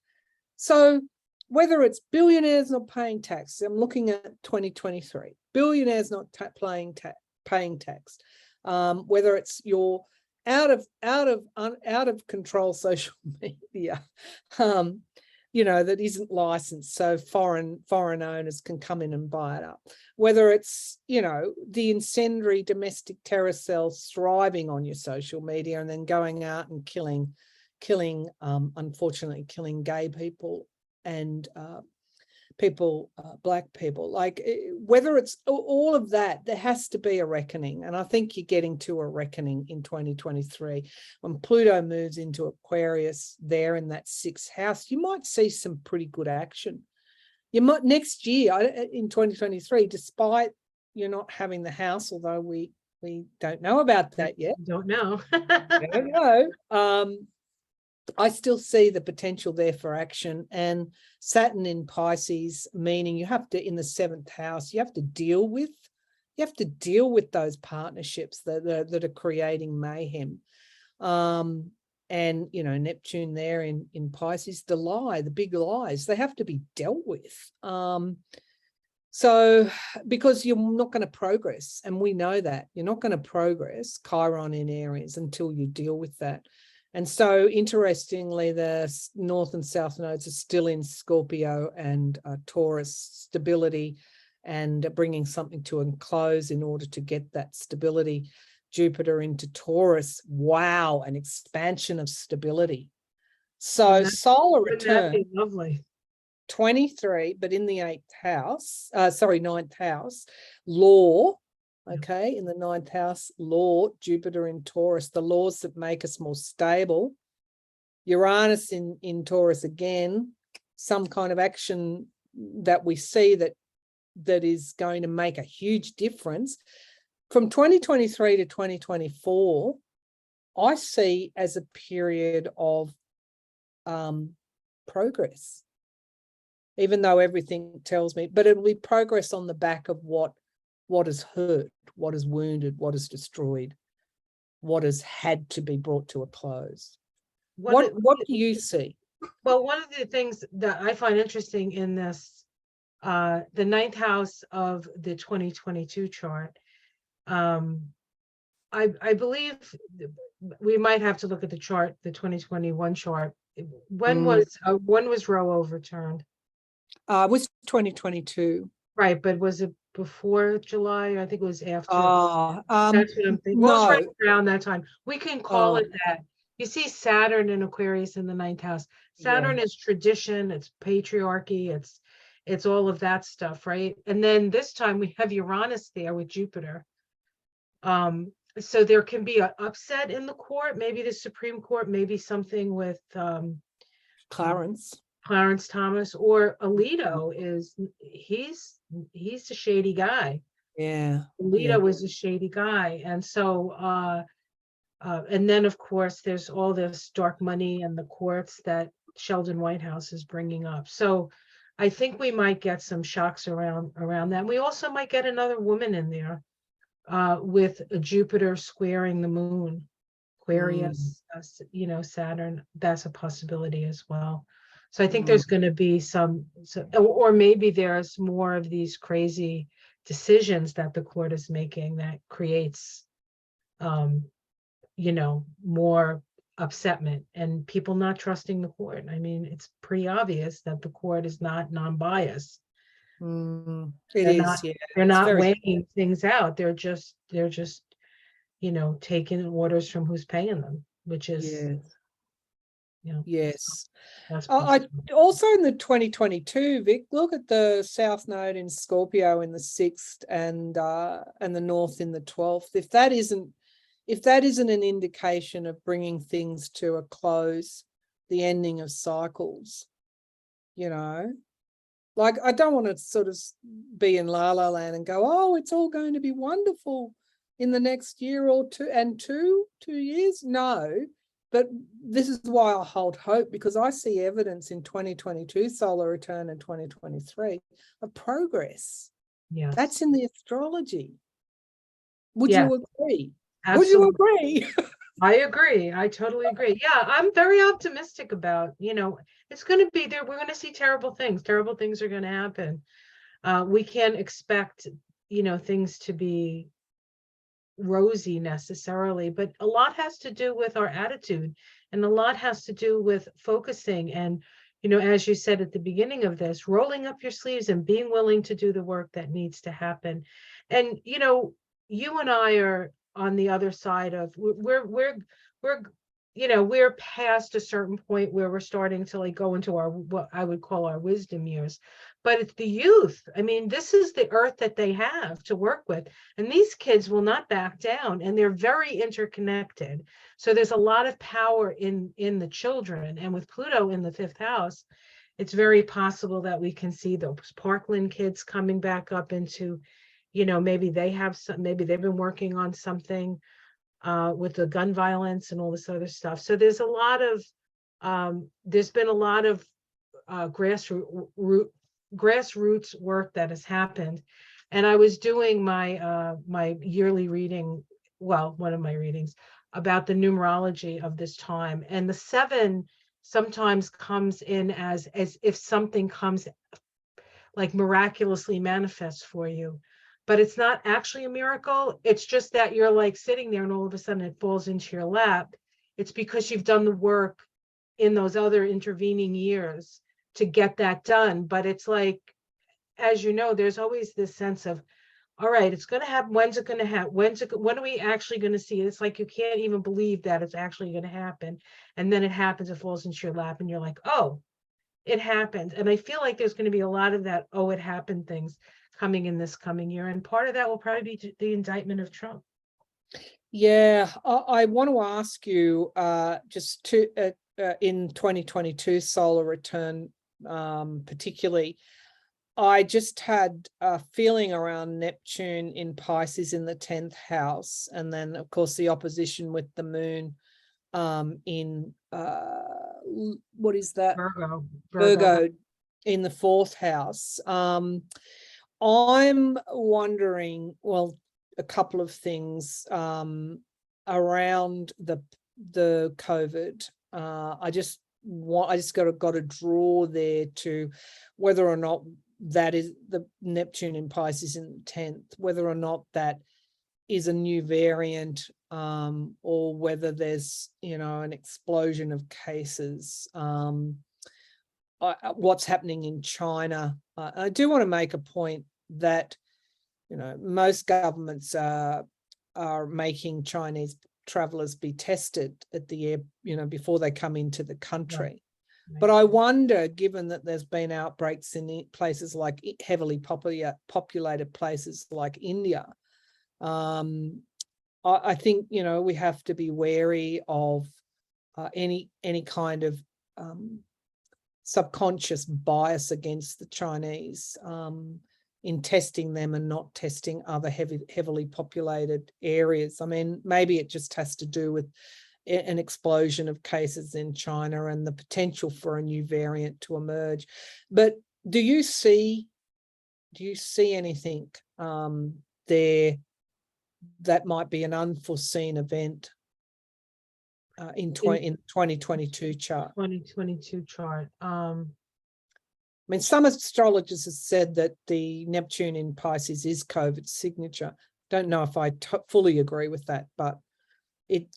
So whether it's billionaires not paying tax, I'm looking at 2023, billionaires not paying tax, whether it's your out of control social media, that isn't licensed, so foreign owners can come in and buy it up. Whether it's, the incendiary domestic terror cells thriving on your social media and then going out and killing, unfortunately, killing gay people and people, black people, whether it's all of that, there has to be a reckoning. And I think you're getting to a reckoning in 2023. When Pluto moves into Aquarius there in that 6th house, you might see some pretty good action. You might next year in 2023, despite you're not having the house, although we don't know about that yet. Don't know. Don't know. I still see the potential there for action. And Saturn in Pisces, meaning you have to, in the 7th house, you have to deal with those partnerships that are creating mayhem. And Neptune there in Pisces, the big lies, they have to be dealt with. So because you're not going to progress, and we know that you're not going to progress, Chiron in Aries, until you deal with that. And so, interestingly, the North and South nodes are still in Scorpio and Taurus, stability and bringing something to a close in order to get that stability. Jupiter into Taurus, wow, an expansion of stability. So solar return, that'd be lovely. 23, but in the 8th house, 9th house, law. Okay, in the 9th house, law, Jupiter in Taurus, the laws that make us more stable. Uranus in Taurus again, some kind of action that we see that is going to make a huge difference. From 2023 to 2024, I see as a period of progress, even though everything tells me, but it'll be progress on the back of what is hurt, what is wounded, what is destroyed, what has had to be brought to a close. What do you see? Well, one of the things that I find interesting in this, the 9th house of the 2022 chart, I believe we might have to look at the chart, the 2021 chart. When was Roe overturned? It was 2022. Right, but was it before July? I think it was after. That's what I'm thinking. Well, it was right around that time. We can call it that. You see Saturn in Aquarius in the 9th house. Saturn is tradition, it's patriarchy, it's all of that stuff, right? And then this time we have Uranus there with Jupiter. So there can be an upset in the court, maybe the Supreme Court, maybe something with Clarence Thomas, or Alito he's a shady guy. Yeah. Alito was a shady guy. And so and then of course there's all this dark money in the courts that Sheldon Whitehouse is bringing up. So I think we might get some shocks around that. We also might get another woman in there with a Jupiter squaring the moon, Aquarius, Saturn. That's a possibility as well. So I think there's going to be or maybe there's more of these crazy decisions that the court is making that creates, more upsetment and people not trusting the court. I mean, it's pretty obvious that the court is not non-biased. They're not weighing things out. They're just taking orders from who's paying them, which is yes. I also in the 2022, Vic, look at the South Node in Scorpio in the 6th and the North in the 12th. If that isn't an indication of bringing things to a close, the ending of cycles, I don't want to sort of be in La La Land and go, oh, it's all going to be wonderful in the next year or two and 2 years. No, but this is why I hold hope, because I see evidence in 2022 solar return and 2023 of progress. Yeah, that's in the astrology. Would you agree? Absolutely. Would you agree? I agree. I totally agree. Yeah, I'm very optimistic about, it's going to be there. We're going to see terrible things. Terrible things are going to happen. We can't expect, things to be rosy necessarily, but a lot has to do with our attitude, and a lot has to do with focusing and as you said at the beginning of this, rolling up your sleeves and being willing to do the work that needs to happen. And, you and I are on the other side of, we're past a certain point where we're starting to like go into our, what I would call our wisdom years. But it's the youth. I mean, this is the earth that they have to work with. And these kids will not back down, and they're very interconnected. So there's a lot of power in the children. And with Pluto in the 5th house, it's very possible that we can see those Parkland kids coming back up into, maybe maybe they've been working on something with the gun violence and all this other stuff. So there's been a lot of grassroots work that has happened. And I was doing my yearly reading, well, one of my readings about the numerology of this time, and the 7 sometimes comes in as if something comes like miraculously manifests for you, but it's not actually a miracle. It's just that you're like sitting there and all of a sudden it falls into your lap. It's because you've done the work in those other intervening years to get that done. But it's like, as you know, there's always this sense of, all right, it's going to happen. When's it going to happen? When are we actually going to see it? It's like you can't even believe that it's actually going to happen. And then it happens, it falls into your lap, and you're like, oh, it happened. And I feel like there's going to be a lot of that, oh, it happened things coming in this coming year. And part of that will probably be the indictment of Trump. Yeah, I want to ask you just to in 2022 solar return, particularly, I just had a feeling around Neptune in Pisces in the 10th house, and then of course the opposition with the moon in what is that? Virgo in the 4th house. I'm wondering, well, a couple of things around the COVID. I just got to draw there to whether or not that is the Neptune in Pisces in the 10th, whether or not that is a new variant, or whether there's an explosion of cases. What's happening in China. I do want to make a point that most governments are making Chinese travelers be tested at the air, before they come into the country. Right. But I wonder, given that there's been outbreaks in places like heavily populated places like India, I think we have to be wary of any kind of subconscious bias against the Chinese in testing them and not testing other heavily populated areas. I mean, maybe it just has to do with an explosion of cases in China and the potential for a new variant to emerge. But do you see anything there that might be an unforeseen event in 2022 chart? 2022 chart. I mean, some astrologers have said that the Neptune in Pisces is COVID's signature. Don't know if I fully agree with that, but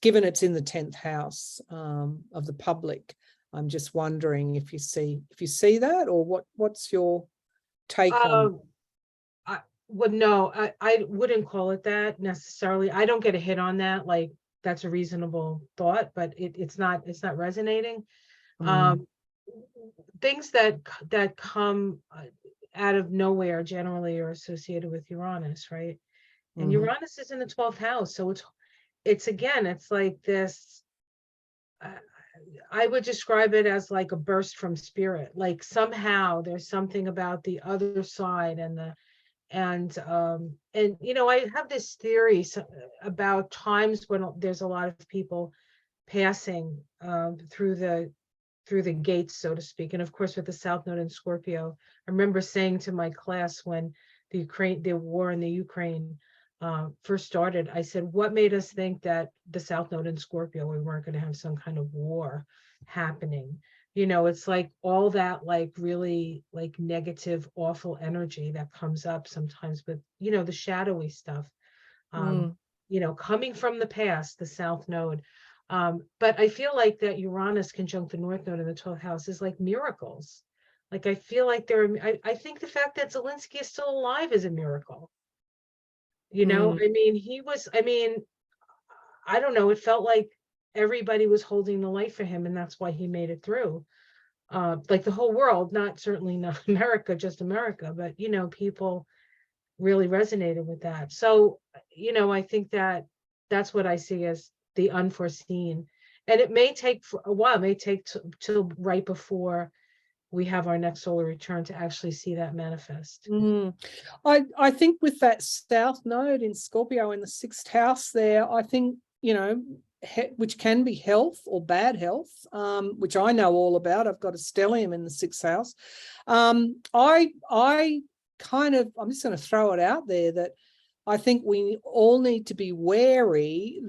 given it's in the 10th house of the public, I'm just wondering if you see that, or what's your take on? No, I wouldn't call it that necessarily. I don't get a hit on that. Like, that's a reasonable thought, but it's not resonating. Things that come out of nowhere generally are associated with Uranus, right? And Uranus is in the 12th house, so it's again, it's like this. I would describe it as like a burst from spirit. Like somehow there's something about the other side and I have this theory about times when there's a lot of people passing through the gates, so to speak. And of course, with the South Node in Scorpio, I remember saying to my class when the war in the Ukraine first started, I said, what made us think that the South Node in Scorpio, we weren't going to have some kind of war happening? It's like all that like really like negative, awful energy that comes up sometimes with, the shadowy stuff, coming from the past, the South Node. But I feel like that Uranus conjunct the North Node in the 12th house is like miracles. Like, I feel like I think the fact that Zelensky is still alive is a miracle. You know, Mm. I mean, I don't know, it felt like everybody was holding the light for him, and that's why he made it through. Like the whole world, certainly not America, just America, but, people really resonated with that. So, I think that that's what I see as the unforeseen. And it may take for a while, it may take till right before we have our next solar return to actually see that manifest. Mm. I think with that South Node in Scorpio in the 6th house there, I think, which can be health or bad health, which I know all about. I've got a stellium in the 6th house. I kind of, I'm just going to throw it out there that I think we all need to be wary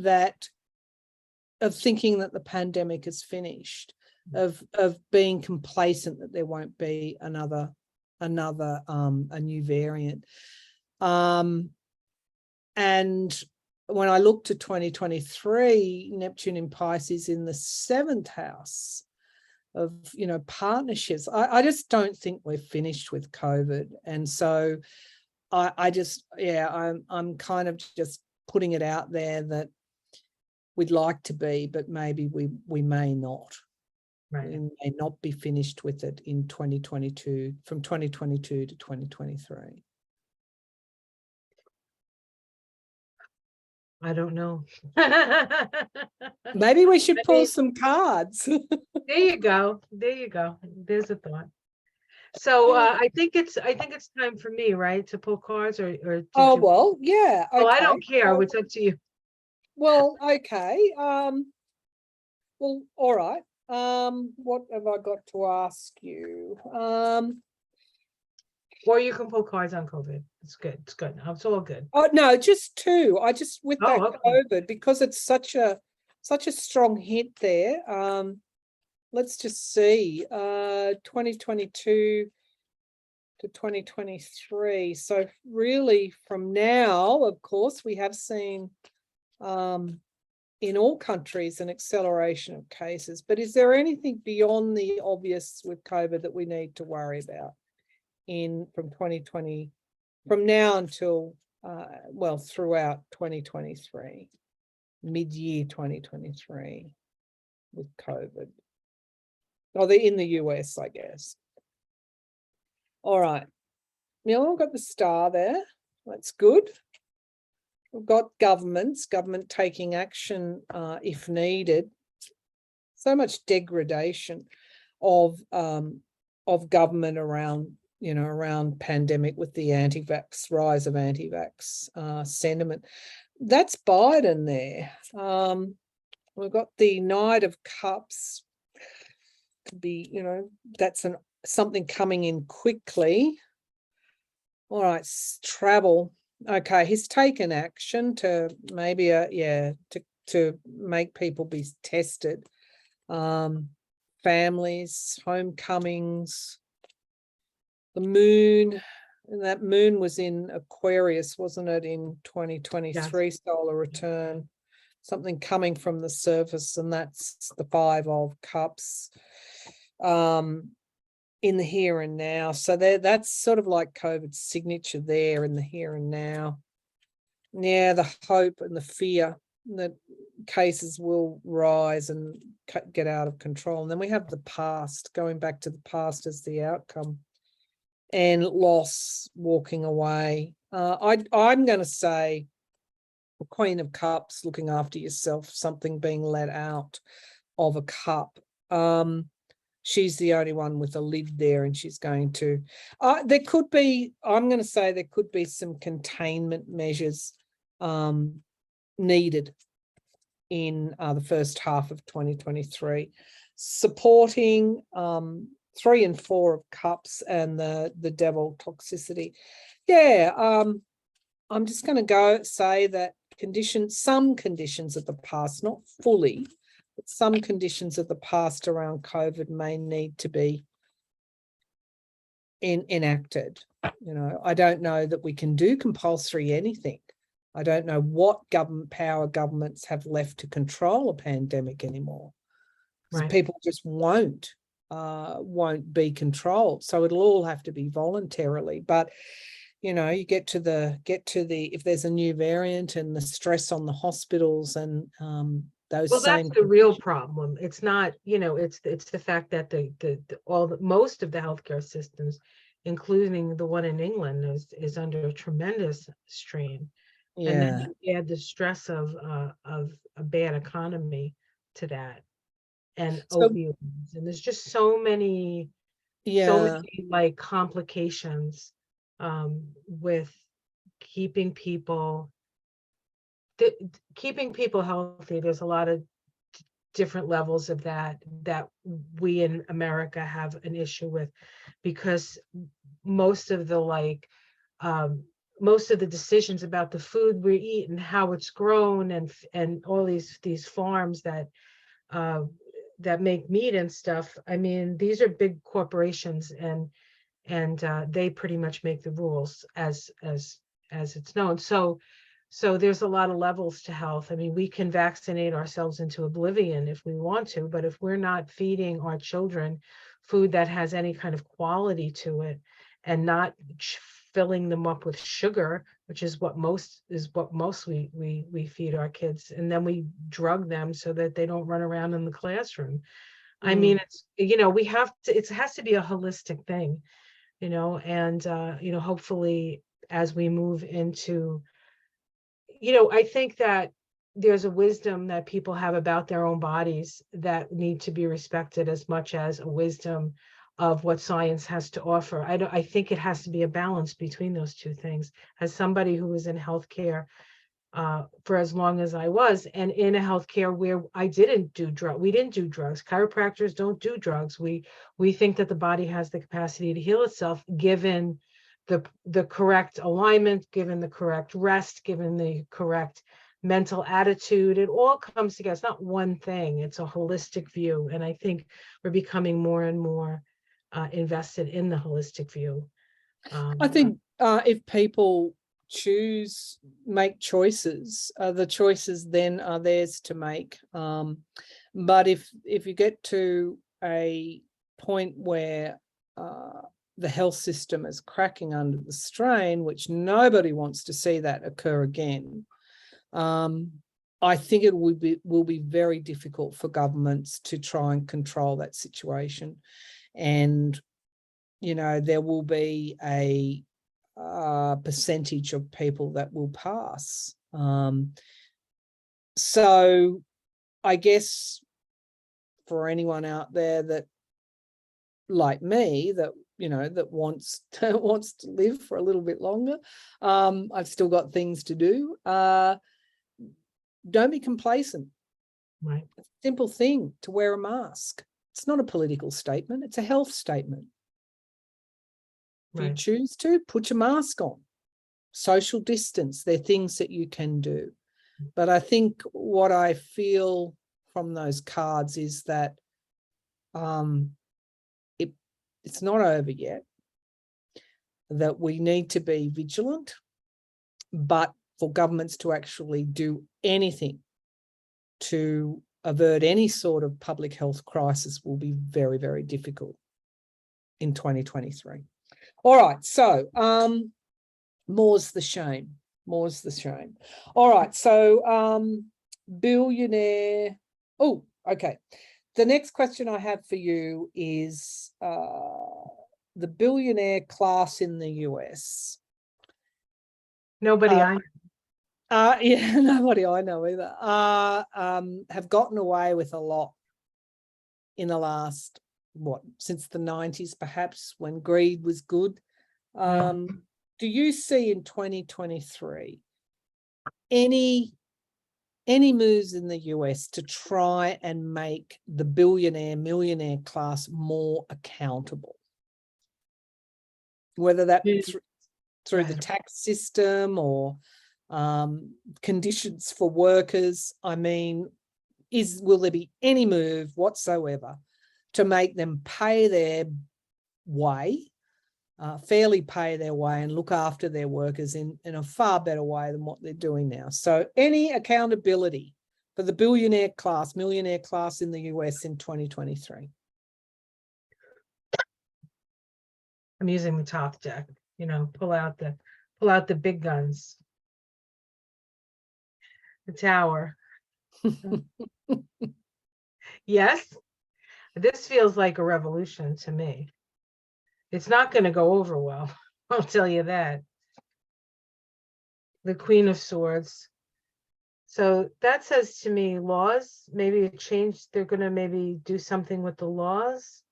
of thinking that the pandemic is finished, of being complacent that there won't be a new variant. And when I look to 2023, Neptune in Pisces in the 7th house of, partnerships, I just don't think we're finished with COVID. And so I'm kind of just putting it out there that we'd like to be, but maybe we may not. Right. We may not be finished with it in 2022, from 2022 to 2023. I don't know. Maybe we should pull some cards. There you go. There you go. There's a thought. So I think it's time for me, right, to pull cards, or did Oh, you? well, yeah. Okay. Oh, I don't care. It's up to you. Well, okay. Well, all right. What have I got to ask you? Or you can pull cards on COVID. It's good. It's good. It's all good. Oh no, just two. I just with that Okay. COVID, because it's such a strong hit there. Let's just see. 2022 to 2023. So really from now, of course, we have seen in all countries an acceleration of cases. But is there anything beyond the obvious with COVID that we need to worry about from 2020, from now until throughout 2023, mid-year 2023 with COVID? Oh, they're in the US, I guess. All right. Now we've got the star there. That's good. We've got government taking action if needed. So much degradation of government around pandemic, with the rise of anti-vax sentiment. That's Biden there. We've got the Knight of Cups. Could be, that's something coming in quickly. All right, travel. Okay, he's taken action to maybe to make people be tested. Families, homecomings, the moon, and that moon was in Aquarius, wasn't it, in 2023? Yes. Solar return, something coming from the surface, and that's the 5 of Cups. In the here and now. So that's sort of like COVID's signature there, in the here and now. Yeah, the hope and the fear that cases will rise and get out of control. And then we have the past, going back to the past as the outcome, and loss, walking away. I'm going to say the Queen of Cups, looking after yourself, something being let out of a cup. She's the only one with a lid there, and she's going to, there could be some containment measures needed in the first half of 2023, supporting 3 and 4 of Cups and the Devil toxicity. Yeah, I'm just going to say that some conditions of the past, not fully, but some conditions of the past around COVID may need to be enacted. I don't know that we can do compulsory anything I don't know what governments have left to control a pandemic anymore. So people just won't be controlled. So it'll all have to be voluntarily. But you get to the if there's a new variant and the stress on the hospitals and those well, same. that's the real problem. It's not, it's the fact that most of the healthcare systems, including the one in England, is under a tremendous strain. Yeah. And then you add the stress of a bad economy to that, and opioids, and there's just so many like complications with keeping people healthy. There's a lot of different levels of that we in America have an issue with, because most of the decisions about the food we eat and how it's grown and all these farms that make meat and stuff. I mean, these are big corporations, and they pretty much make the rules as it's known. So there's a lot of levels to health. I mean, we can vaccinate ourselves into oblivion if we want to, but if we're not feeding our children food that has any kind of quality to it, and not filling them up with sugar, which is what most we feed our kids, and then we drug them so that they don't run around in the classroom. I mean, it's we have to. It has to be a holistic thing, and hopefully as we move into, I think that there's a wisdom that people have about their own bodies that need to be respected as much as a wisdom of what science has to offer. I think it has to be a balance between those two things. As somebody who was in healthcare for as long as I was, and in a healthcare where we didn't do drugs. Chiropractors don't do drugs. We think that the body has the capacity to heal itself, given the correct alignment, given the correct rest, given the correct mental attitude. It all comes together. It's not one thing. It's a holistic view. And I think we're becoming more and more invested in the holistic view. I think if people make choices, the choices then are theirs to make. But if you get to a point where the health system is cracking under the strain, which nobody wants to see that occur again, I think it will be very difficult for governments to try and control that situation. And, there will be a percentage of people that will pass. So I guess for anyone out there that, like me, that that wants to live for a little bit longer, I've still got things to do. Don't be complacent. Right. It's a simple thing to wear a mask. It's not a political statement, it's a health statement. If you choose to, put your mask on. Social distance, they're things that you can do. But I think what I feel from those cards is that it's not over yet, that we need to be vigilant, but for governments to actually do anything to avert any sort of public health crisis will be very, very difficult in 2023. All right, so more's the shame. More's the shame. All right, so billionaire. Oh, okay. The next question I have for you is the billionaire class in the US. Nobody I know. Yeah, nobody I know either. Have gotten away with a lot in the last, since the 90s, perhaps, when greed was good. Do you see in 2023 any moves in the US to try and make the millionaire class more accountable? Whether that through the tax system or conditions for workers. I mean, will there be any move whatsoever to make them pay their way fairly pay their way and look after their workers in a far better way than what they're doing now. So any accountability for the millionaire class in the US in 2023? I'm using the top deck, pull out the big guns. The Tower. Yes, this feels like a revolution to me. It's not going to go over well. I'll tell you that. The Queen of Swords. So that says to me laws, maybe it changed. They're going to maybe do something with the laws.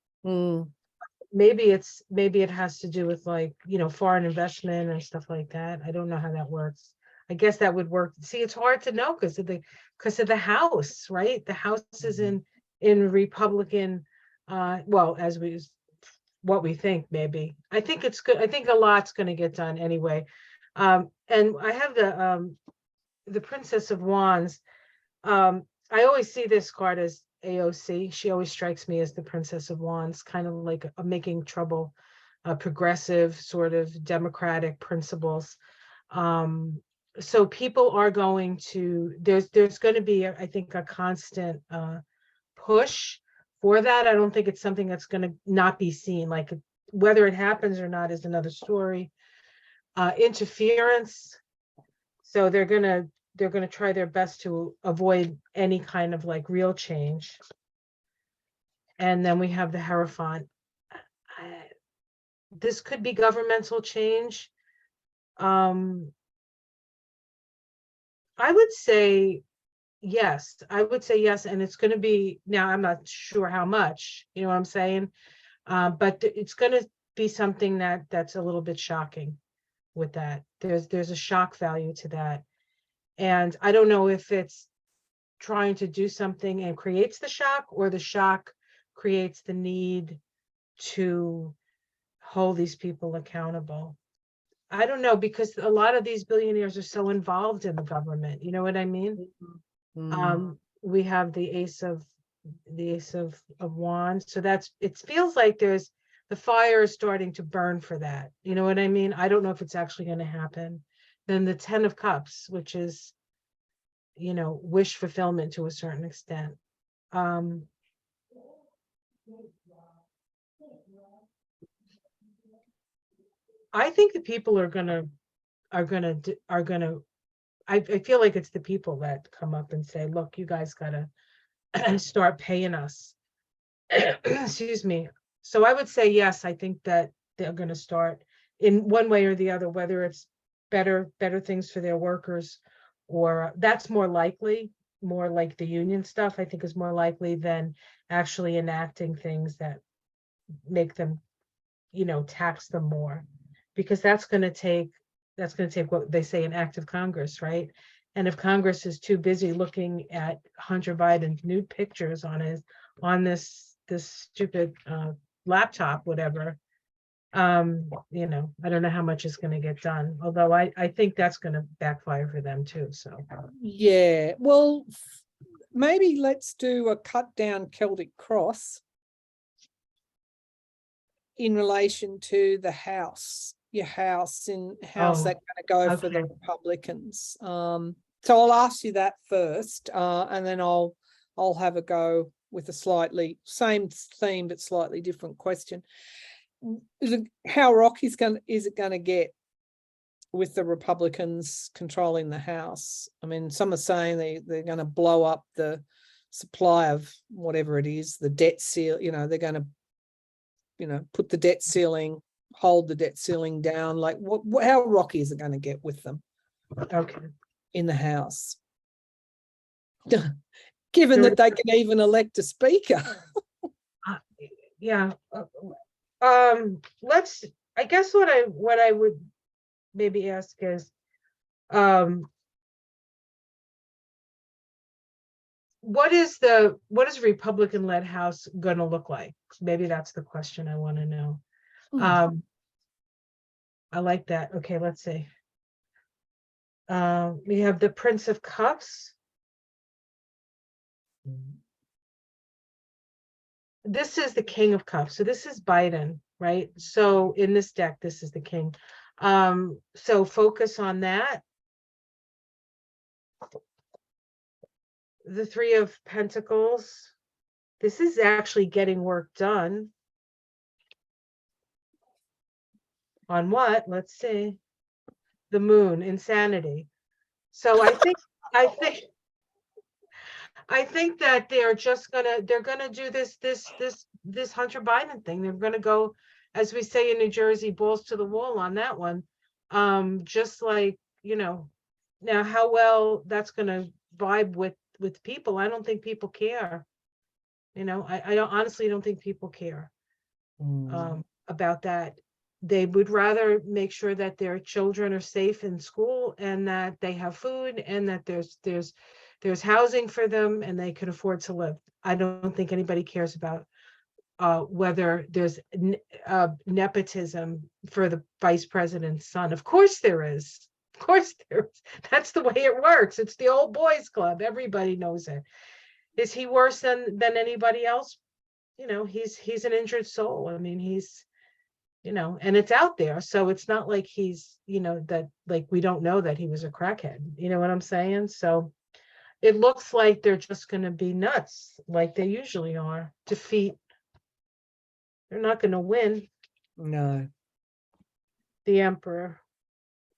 Maybe it has to do with foreign investment and stuff like that. I don't know how that works. I guess that would work. See, it's hard to know because of the House, right? The House is in Republican, as what we think, maybe. I think it's good. I think a lot's going to get done anyway. And I have the Princess of Wands. I always see this card as AOC. She always strikes me as the Princess of Wands, kind of like a making trouble, progressive, sort of democratic principles. So people are going to, there's going to be, I think, a constant push for that. I don't think it's something that's going to not be seen. Like whether it happens or not is another story. Interference. So they're going to try their best to avoid any kind of real change. And then we have the Hierophant. This could be governmental change. I would say yes. And it's going to be, now I'm not sure how much, you know what I'm saying? But it's going to be something that's a little bit shocking with that. There's a shock value to that. And I don't know if it's trying to do something and creates the shock, or the shock creates the need to hold these people accountable. I don't know, because a lot of these billionaires are so involved in the government. You know what I mean? We have the Ace of Wands. So it feels like the fire is starting to burn for that. You know what I mean? I don't know if it's actually going to happen. Then the 10 of Cups, which is, wish fulfillment to a certain extent. I think the people are gonna. I feel like it's the people that come up and say, "Look, you guys gotta start paying us." Excuse me. So I would say yes. I think that they're gonna start in one way or the other, whether it's better things for their workers, or that's more likely. More like the union stuff, I think, is more likely than actually enacting things that make them, tax them more, because that's going to take what they say, an act of Congress, right? And if Congress is too busy looking at Hunter Biden's nude pictures on this stupid laptop, whatever, I don't know how much is going to get done, although I think that's going to backfire for them too. So yeah, well, maybe let's do a cut down Celtic cross in relation to the House, your House, in how's that going to go for the Republicans. So I'll ask you that first, and then I'll have a go with a slightly same theme but slightly different question. How rocky is it going to get with the Republicans controlling the House? I mean, some are saying they're going to blow up the supply of whatever it is, the debt seal. They're going to, put the debt ceiling, hold the debt ceiling down. Like, how rocky is it going to get with them? Okay. In the House, given that they can even elect a speaker. Yeah. I guess what I would maybe ask is, what is Republican-led House going to look like? Maybe that's the question I want to know. I like that. Okay, let's see. We have the Prince of Cups. This is the King of Cups. So this is Biden. right? So in this deck, this is the king. So focus on that. The Three of Pentacles. This is actually getting work done. On what? Let's see. The Moon, insanity. So I think that they're gonna do this Hunter Biden thing. They're gonna go, as we say in New Jersey, balls to the wall on that one. Just like, now how well that's gonna vibe with people, I don't think people care. I honestly don't think people care about that. They would rather make sure that their children are safe in school and that they have food and that there's housing for them and they can afford to live. I don't think anybody cares about whether there's nepotism for the vice president's son. Of course there is. Of course there is. That's the way it works. It's the old boys club. Everybody knows it. Is he worse than anybody else? He's an injured soul. I mean, he's, and it's out there. So it's not like he's, that like we don't know that he was a crackhead. You know what I'm saying? So it looks like they're just going to be nuts like they usually are. Defeat. They're not going to win. No. The Emperor.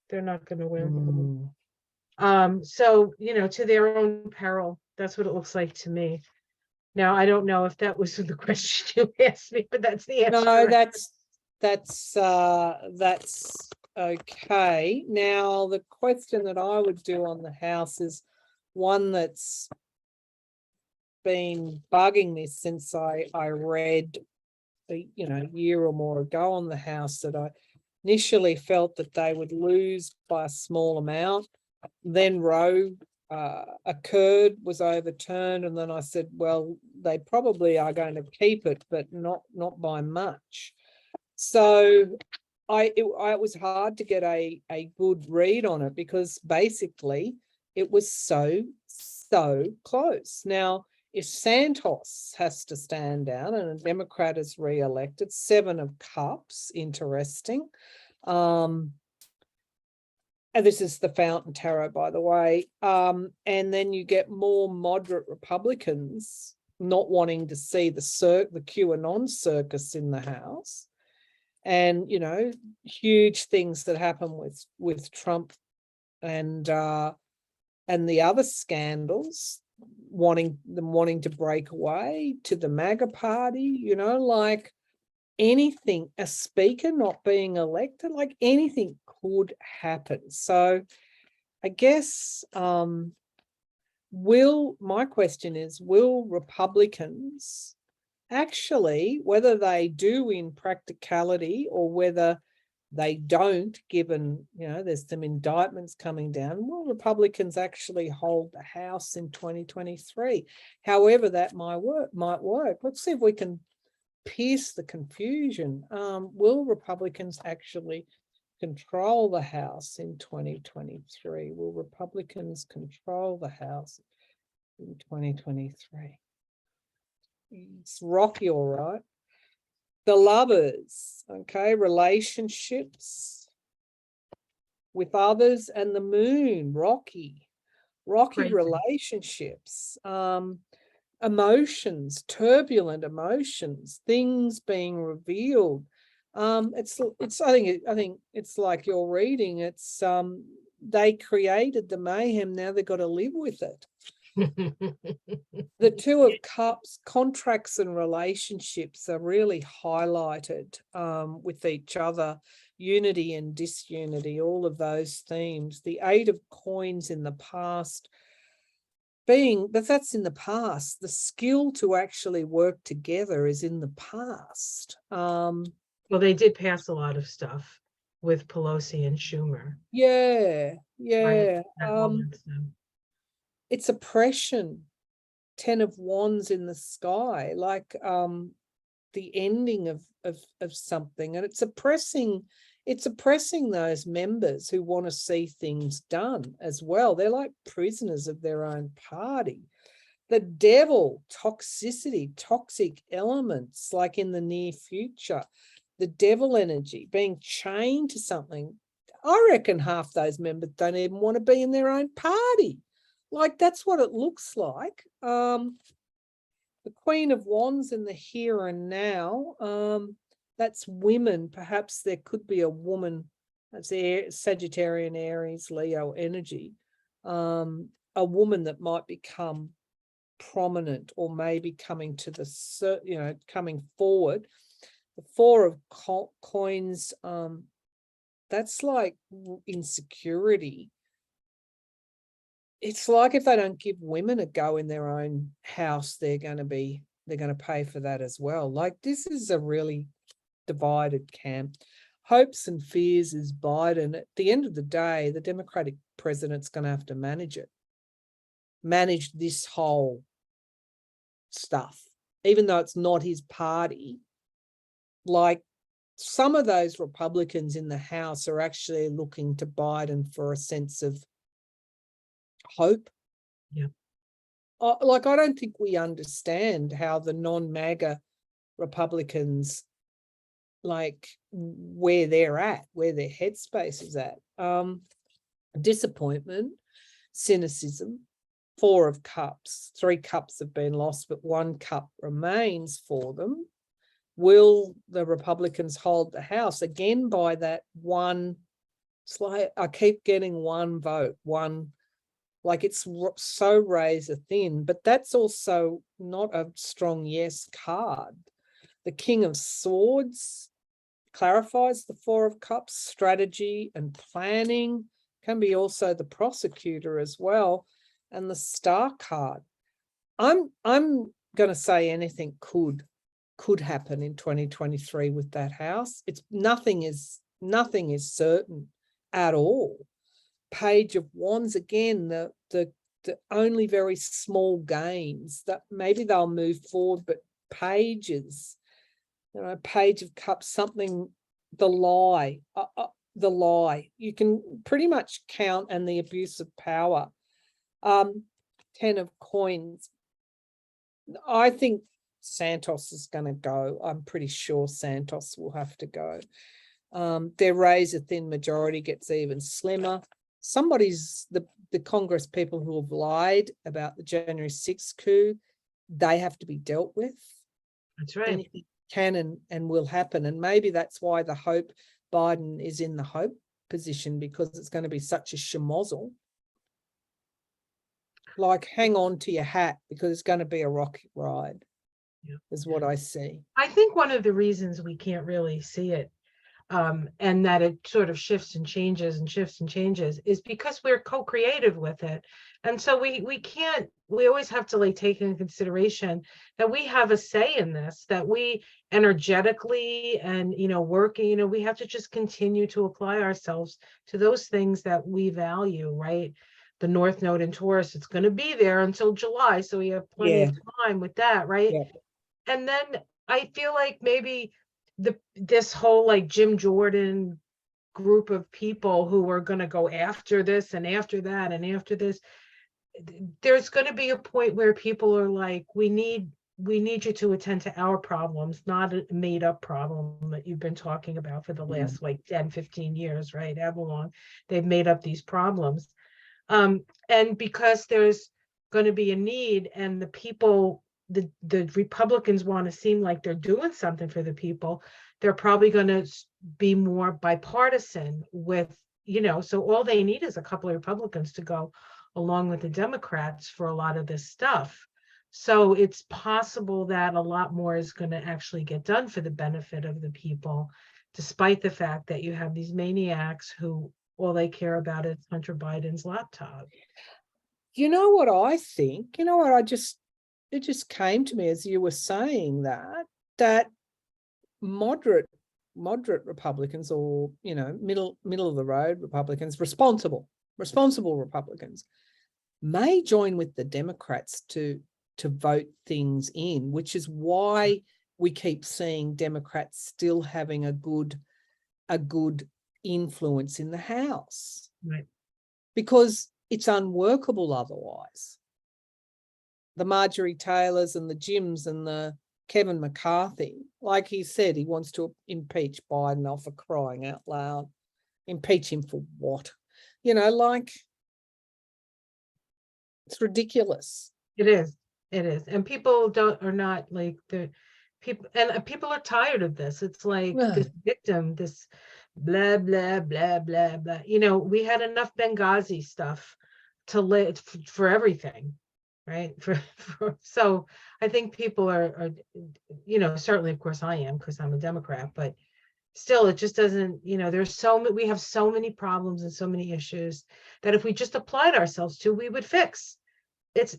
They're not going to win. So, to their own peril. That's what it looks like to me. Now, I don't know if that was the question you asked me, but that's the answer. No, that's okay. Now, the question that I would do on the house is one that's been bugging me since I read a year or more ago on the house, that I initially felt that they would lose by a small amount. Then Roe occurred, was overturned, and then I said, well, they probably are going to keep it, but not by much. So it was hard to get a good read on it, because basically it was so close. Now, if Santos has to stand down and a Democrat is re-elected, 7 of Cups, interesting. And this is the Fountain Tarot, by the way. And then you get more moderate Republicans not wanting to see the QAnon circus in the House. And, huge things that happen with Trump and the other scandals, wanting to break away to the MAGA party, like anything, a speaker not being elected, like anything could happen. So I guess my question is, will Republicans actually, whether they do in practicality or whether they don't, given, there's some indictments coming down, will Republicans actually hold the House in 2023? However that might work. Let's see if we can pierce the confusion. Will Republicans actually control the House in 2023? Will Republicans control the House in 2023? It's rocky, all right. The Lovers, okay, relationships with others, and the Moon, rocky Crazy. Relationships, emotions, turbulent emotions, things being revealed. It's I think it's like you're reading. It's they created the mayhem, now they've got to live with it. The Two of Cups, contracts and relationships are really highlighted with each other, unity and disunity, all of those themes. The Eight of Coins in the past, but that's in the past. The skill to actually work together is in the past. Well, they did pass a lot of stuff with Pelosi and Schumer. Yeah. It's oppression. 10 of Wands in the sky, like the ending of something, and it's oppressing those members who want to see things done as well. They're like prisoners of their own party. The Devil, toxicity, toxic elements, like in the near future. the devil energy, being chained to something. I reckon half those members don't even want to be in their own party. Like, that's what it looks like. The Queen of Wands in the here and now, that's women. Perhaps there could be a woman, that's Sagittarian, Aries, Leo energy, a woman that might become prominent or maybe coming to the, coming forward. The Four of Coins, that's like insecurity. It's like if they don't give women a go in their own house, they're going to pay for that as well. Like, this is a really divided camp. Hopes and fears is Biden. At the end of the day, the Democratic president's going to have to manage this whole stuff, even though it's not his party. Like, some of those Republicans in the House are actually looking to Biden for a sense of hope. Yeah. Like, I don't think we understand how the non-MAGA Republicans, like, where they're at, where their headspace is at. Disappointment, cynicism, Four of Cups. 3 cups have been lost, but 1 cup remains for them. Will the Republicans hold the House again by that one? It's like I keep getting 1 vote, one. Like, it's so razor thin, but that's also not a strong yes card. The King of Swords clarifies the Four of Cups. Strategy and planning can be also the prosecutor as well. And the Star card. I'm going to say anything could happen in 2023 with that house. It's nothing is certain at all. Page of Wands again, the only very small gains that maybe they'll move forward, but pages, Page of Cups, something, the lie, you can pretty much count, and the abuse of power. 10 of Coins. I think Santos is going to go. I'm pretty sure Santos will have to go. Their razor thin majority gets even slimmer. Somebody's the Congress people who have lied about the January 6th coup, they have to be dealt with. That's right. Anything can and will happen. And maybe that's why the hope Biden is in the hope position, because it's going to be such a schmozzle. Like, hang on to your hat, because it's going to be a rocky ride, is what I see. I think one of the reasons we can't really see it, and that it sort of shifts and changes is because we're co-creative with it. And so we always have to like take into consideration that we have a say in this, that we energetically and, working, we have to just continue to apply ourselves to those things that we value, right? The North Node in Taurus, it's going to be there until July. So we have plenty of time with that, right? Yeah. And then I feel like maybe this whole like Jim Jordan group of people who are going to go after this and after that and after this, there's going to be a point where people are like, we need you to attend to our problems, not a made up problem that you've been talking about for the last like 10, 15 years, right? However long they've made up these problems. And because there's going to be a need, and the people, the Republicans want to seem like they're doing something for the people, they're probably going to be more bipartisan with, so all they need is a couple of Republicans to go along with the Democrats for a lot of this stuff. So it's possible that a lot more is going to actually get done for the benefit of the people, despite the fact that you have these maniacs who all they care about is Hunter Biden's laptop. You know what I think? You know what it just came to me as you were saying that moderate Republicans, or middle of the road Republicans, responsible Republicans, may join with the Democrats to vote things in, which is why we keep seeing Democrats still having a good influence in the House, right? Because it's unworkable otherwise. The Marjorie Taylors and the Jims and the Kevin McCarthy, like he said, he wants to impeach Biden off for crying out loud. Impeach him for what? Like, it's ridiculous. It is. It is. And people are not like the people, and people are tired of this. It's like this victim, this blah, blah, blah, blah, blah. We had enough Benghazi stuff to live for everything, right? So I think people are certainly, of course I am, because I'm a Democrat, but still it just doesn't, we have so many problems and so many issues that if we just applied ourselves to, we would fix. It's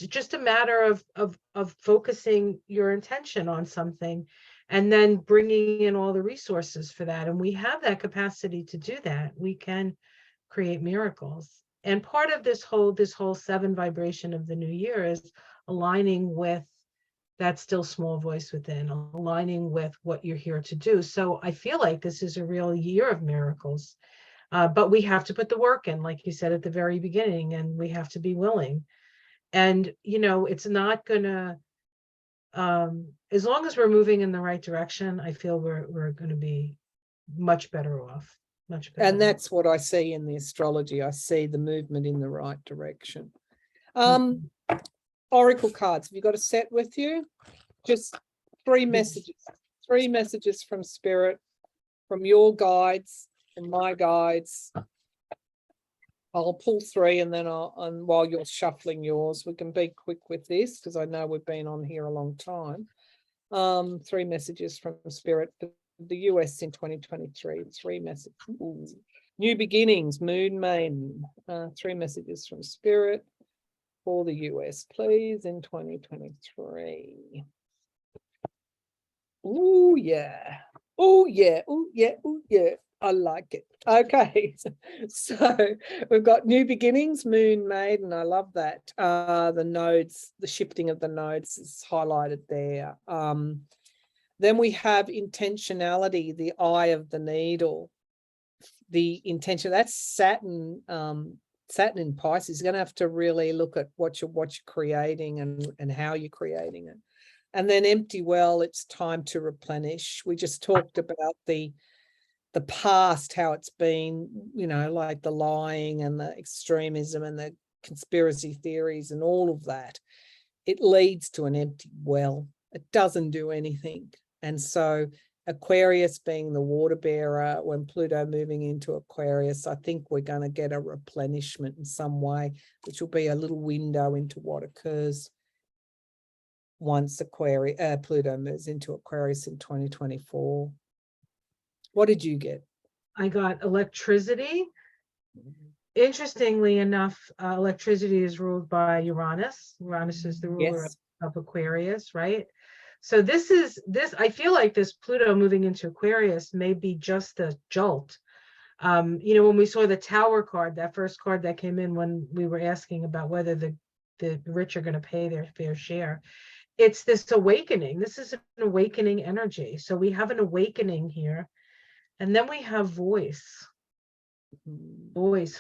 just a matter of focusing your intention on something and then bringing in all the resources for that. And we have that capacity to do that. We can create miracles. And part of this whole 7 vibration of the new year is aligning with that still small voice within, aligning with what you're here to do. So I feel like this is a real year of miracles. But we have to put the work in, like you said at the very beginning, and we have to be willing. And, it's not gonna, as long as we're moving in the right direction, I feel we're going to be much better off. Much better. And that's what I see in the astrology. I see the movement in the right direction. Oracle cards, have you got a set with you? Just 3 messages. 3 messages from Spirit, from your guides, from my guides. I'll pull 3 and then while you're shuffling yours, we can be quick with this because I know we've been on here a long time. 3 messages from Spirit for the US in 2023. 3 messages. Ooh. New beginnings, Moon Maiden. 3 messages from Spirit for the US, please, in 2023. Oh yeah. Oh yeah. Oh yeah. Oh yeah. I like it. Okay. So we've got new beginnings, Moon Maiden. I love that. The nodes, the shifting of the nodes is highlighted there. Then we have intentionality, the eye of the needle. The intention, that's Saturn. Saturn in Pisces. You're going to have to really look at what you're creating and how you're creating it. And then empty well, it's time to replenish. We just talked about the past, how it's been, like the lying and the extremism and the conspiracy theories and all of that. It leads to an empty well. It doesn't do anything. And so Aquarius being the water bearer, when Pluto moving into Aquarius, I think we're going to get a replenishment in some way, which will be a little window into what occurs once Pluto moves into Aquarius in 2024. What did you get? I got electricity. Interestingly enough, electricity is ruled by Uranus. Uranus is the ruler of Aquarius, right? So I feel like this Pluto moving into Aquarius may be just a jolt. When we saw the Tower card, that first card that came in when we were asking about whether the rich are going to pay their fair share, it's this awakening. This is an awakening energy. So we have an awakening here. And then we have voice,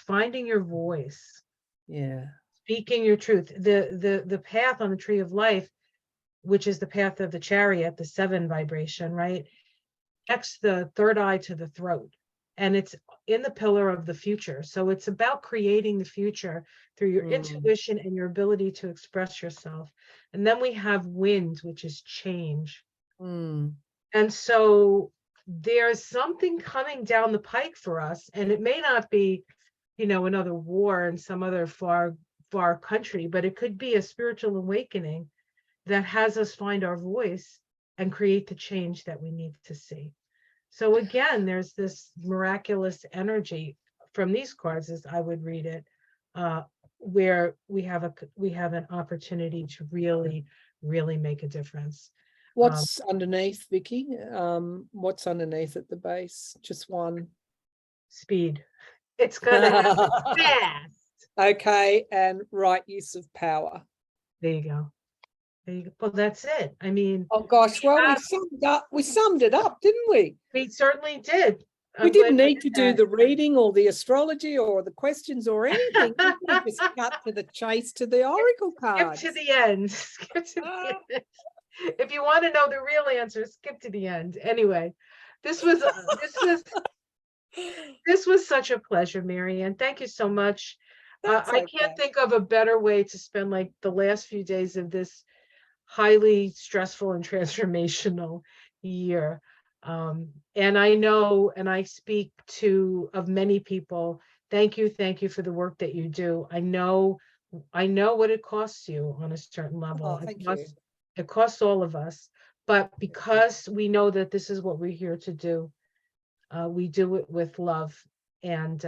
finding your voice. Yeah. Speaking your truth. The path on the tree of life, which is the path of the chariot, the 7 vibration, right? Connects the third eye to the throat. And it's in the pillar of the future. So it's about creating the future through your intuition and your ability to express yourself. And then we have wind, which is change. And so there's something coming down the pike for us, and it may not be, another war in some other far country, but it could be a spiritual awakening that has us find our voice and create the change that we need to see. So again, there's this miraculous energy from these cards, as I would read it, where we have an opportunity to really, really make a difference. What's underneath, Vicki? What's underneath at the base? Just one. Speed. It's gonna happen fast. Okay, and right use of power. There you go. Well, that's it. I mean, oh gosh, well, we summed it up, didn't we? We certainly did. We didn't need to do the reading or the astrology or the questions or anything. We just cut to the chase to the oracle cards. Skip to the end. Skip to the end. If you want to know the real answer, skip to the end. Anyway, this was this was such a pleasure, Maryann. Thank you so much. That's I okay. can't think of a better way to spend like the last few days of this highly stressful and transformational year. And I know, and I speak to of many people, thank you for the work that you do. I know what it costs you on a certain level. Oh, thank you. It costs all of us, but because we know that this is what we're here to do, we do it with love. And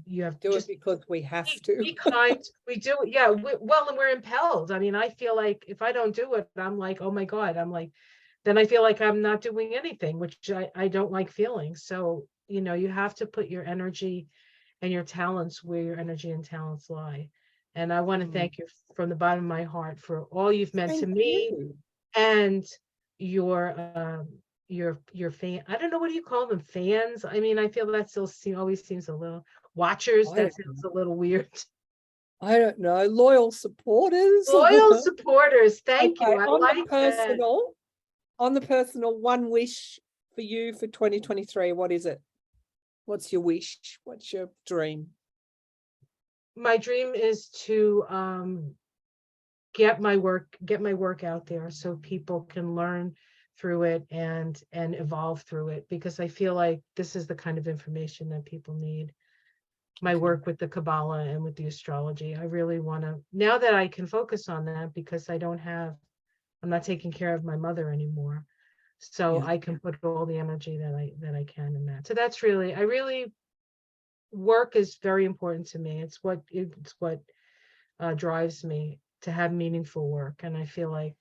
you have Do it just because we have to. be kind. We do it, yeah. Well, and we're impelled. I mean, I feel like if I don't do it, I'm like, oh my God, I'm like, then I feel like I'm not doing anything, which I don't like feeling. So, you have to put your energy and your talents where your energy and talents lie. And I want to thank you from the bottom of my heart for all you've meant to Thank me you. and your fan. I don't know, what do you call them? Fans? I mean, I feel that still always seems a little watchers. That sounds a little weird. I don't know. Loyal supporters. Loyal supporters. Thank Okay, you. I like that. on the personal, one wish for you for 2023. What is it? What's your wish? What's your dream? My dream is to get my work out there so people can learn through it and evolve through it, because I feel like this is the kind of information that people need. My work with the Kabbalah and with the astrology, I really want to, now that I can focus on that, because I'm not taking care of my mother anymore, so I can put all the energy that I can in that. So that's really, work is very important to me. It's what drives me to have meaningful work, and I feel like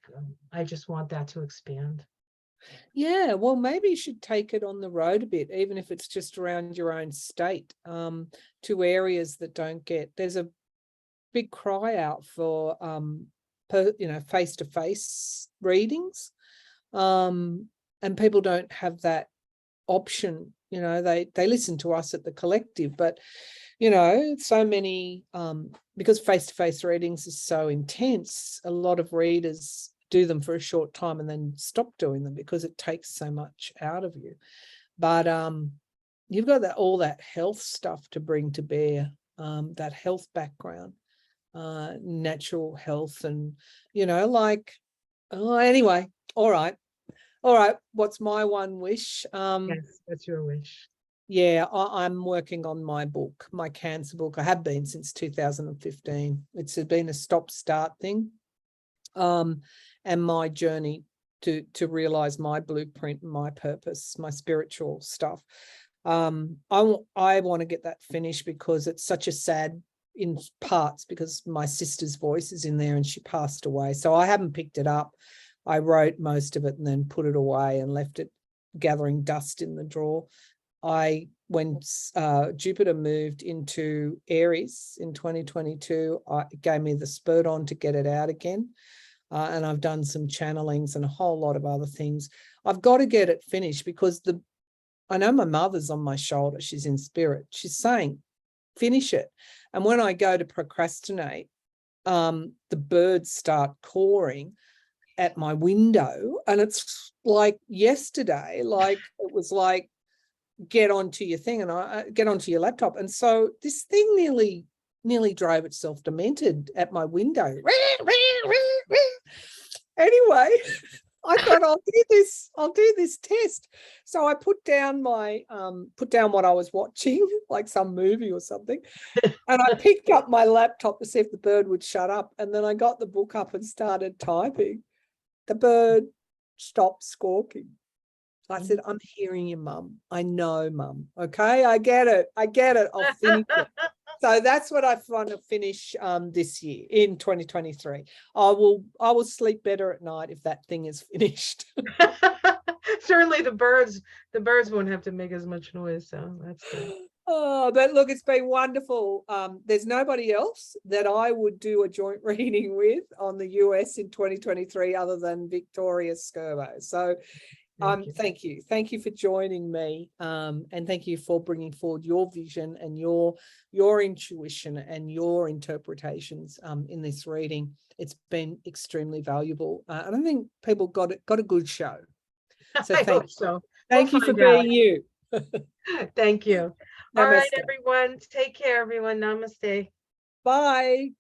I just want that to expand. Yeah, well, maybe you should take it on the road a bit, even if it's just around your own state, to areas that don't get. There's a big cry out for face-to-face readings, and people don't have that option. They listen to us at the collective, but so many, because face-to-face readings is so intense, a lot of readers do them for a short time and then stop doing them because it takes so much out of you. But you've got all that health stuff to bring to bear, that health background, natural health, and anyway. All right, what's my one wish? Yes, that's your wish. Yeah, I'm working on my book, my cancer book. I have been since 2015. It's been a stop-start thing, and my journey to realize my blueprint, my purpose, my spiritual stuff. I want to get that finished because it's such a sad, in parts, because my sister's voice is in there and she passed away. So I haven't picked it up. I wrote most of it and then put it away and left it gathering dust in the drawer. When Jupiter moved into Aries in 2022, it gave me the spurt on to get it out again. And I've done some channelings and a whole lot of other things. I've got to get it finished because I know my mother's on my shoulder. She's in spirit. She's saying, finish it. And when I go to procrastinate, the birds start cawing at my window. And it's like yesterday, like it was like, get onto your thing, and I get onto your laptop. And so this thing nearly drove itself demented at my window. Anyway, I thought I'll do this test. So I put down what I was watching, like some movie or something. And I picked up my laptop to see if the bird would shut up. And then I got the book up and started typing. The bird stopped squawking. I said, I'm hearing you, Mum. I know, Mum. Okay, I get it. I'll finish it. So that's what I want to finish this year in 2023. I will sleep better at night if that thing is finished. Certainly the birds won't have to make as much noise, so that's good. Oh, but look, it's been wonderful. There's nobody else that I would do a joint reading with on the US in 2023 other than Victoria Skirbo. So Thank you. Thank you. Thank you for joining me. And thank you for bringing forward your vision and your intuition and your interpretations in this reading. It's been extremely valuable. And I think people got a good show. So I hope so. thank We'll you for find out. being you. Thank you. All right, Namaste. everyone. Take care, everyone. Namaste. Bye.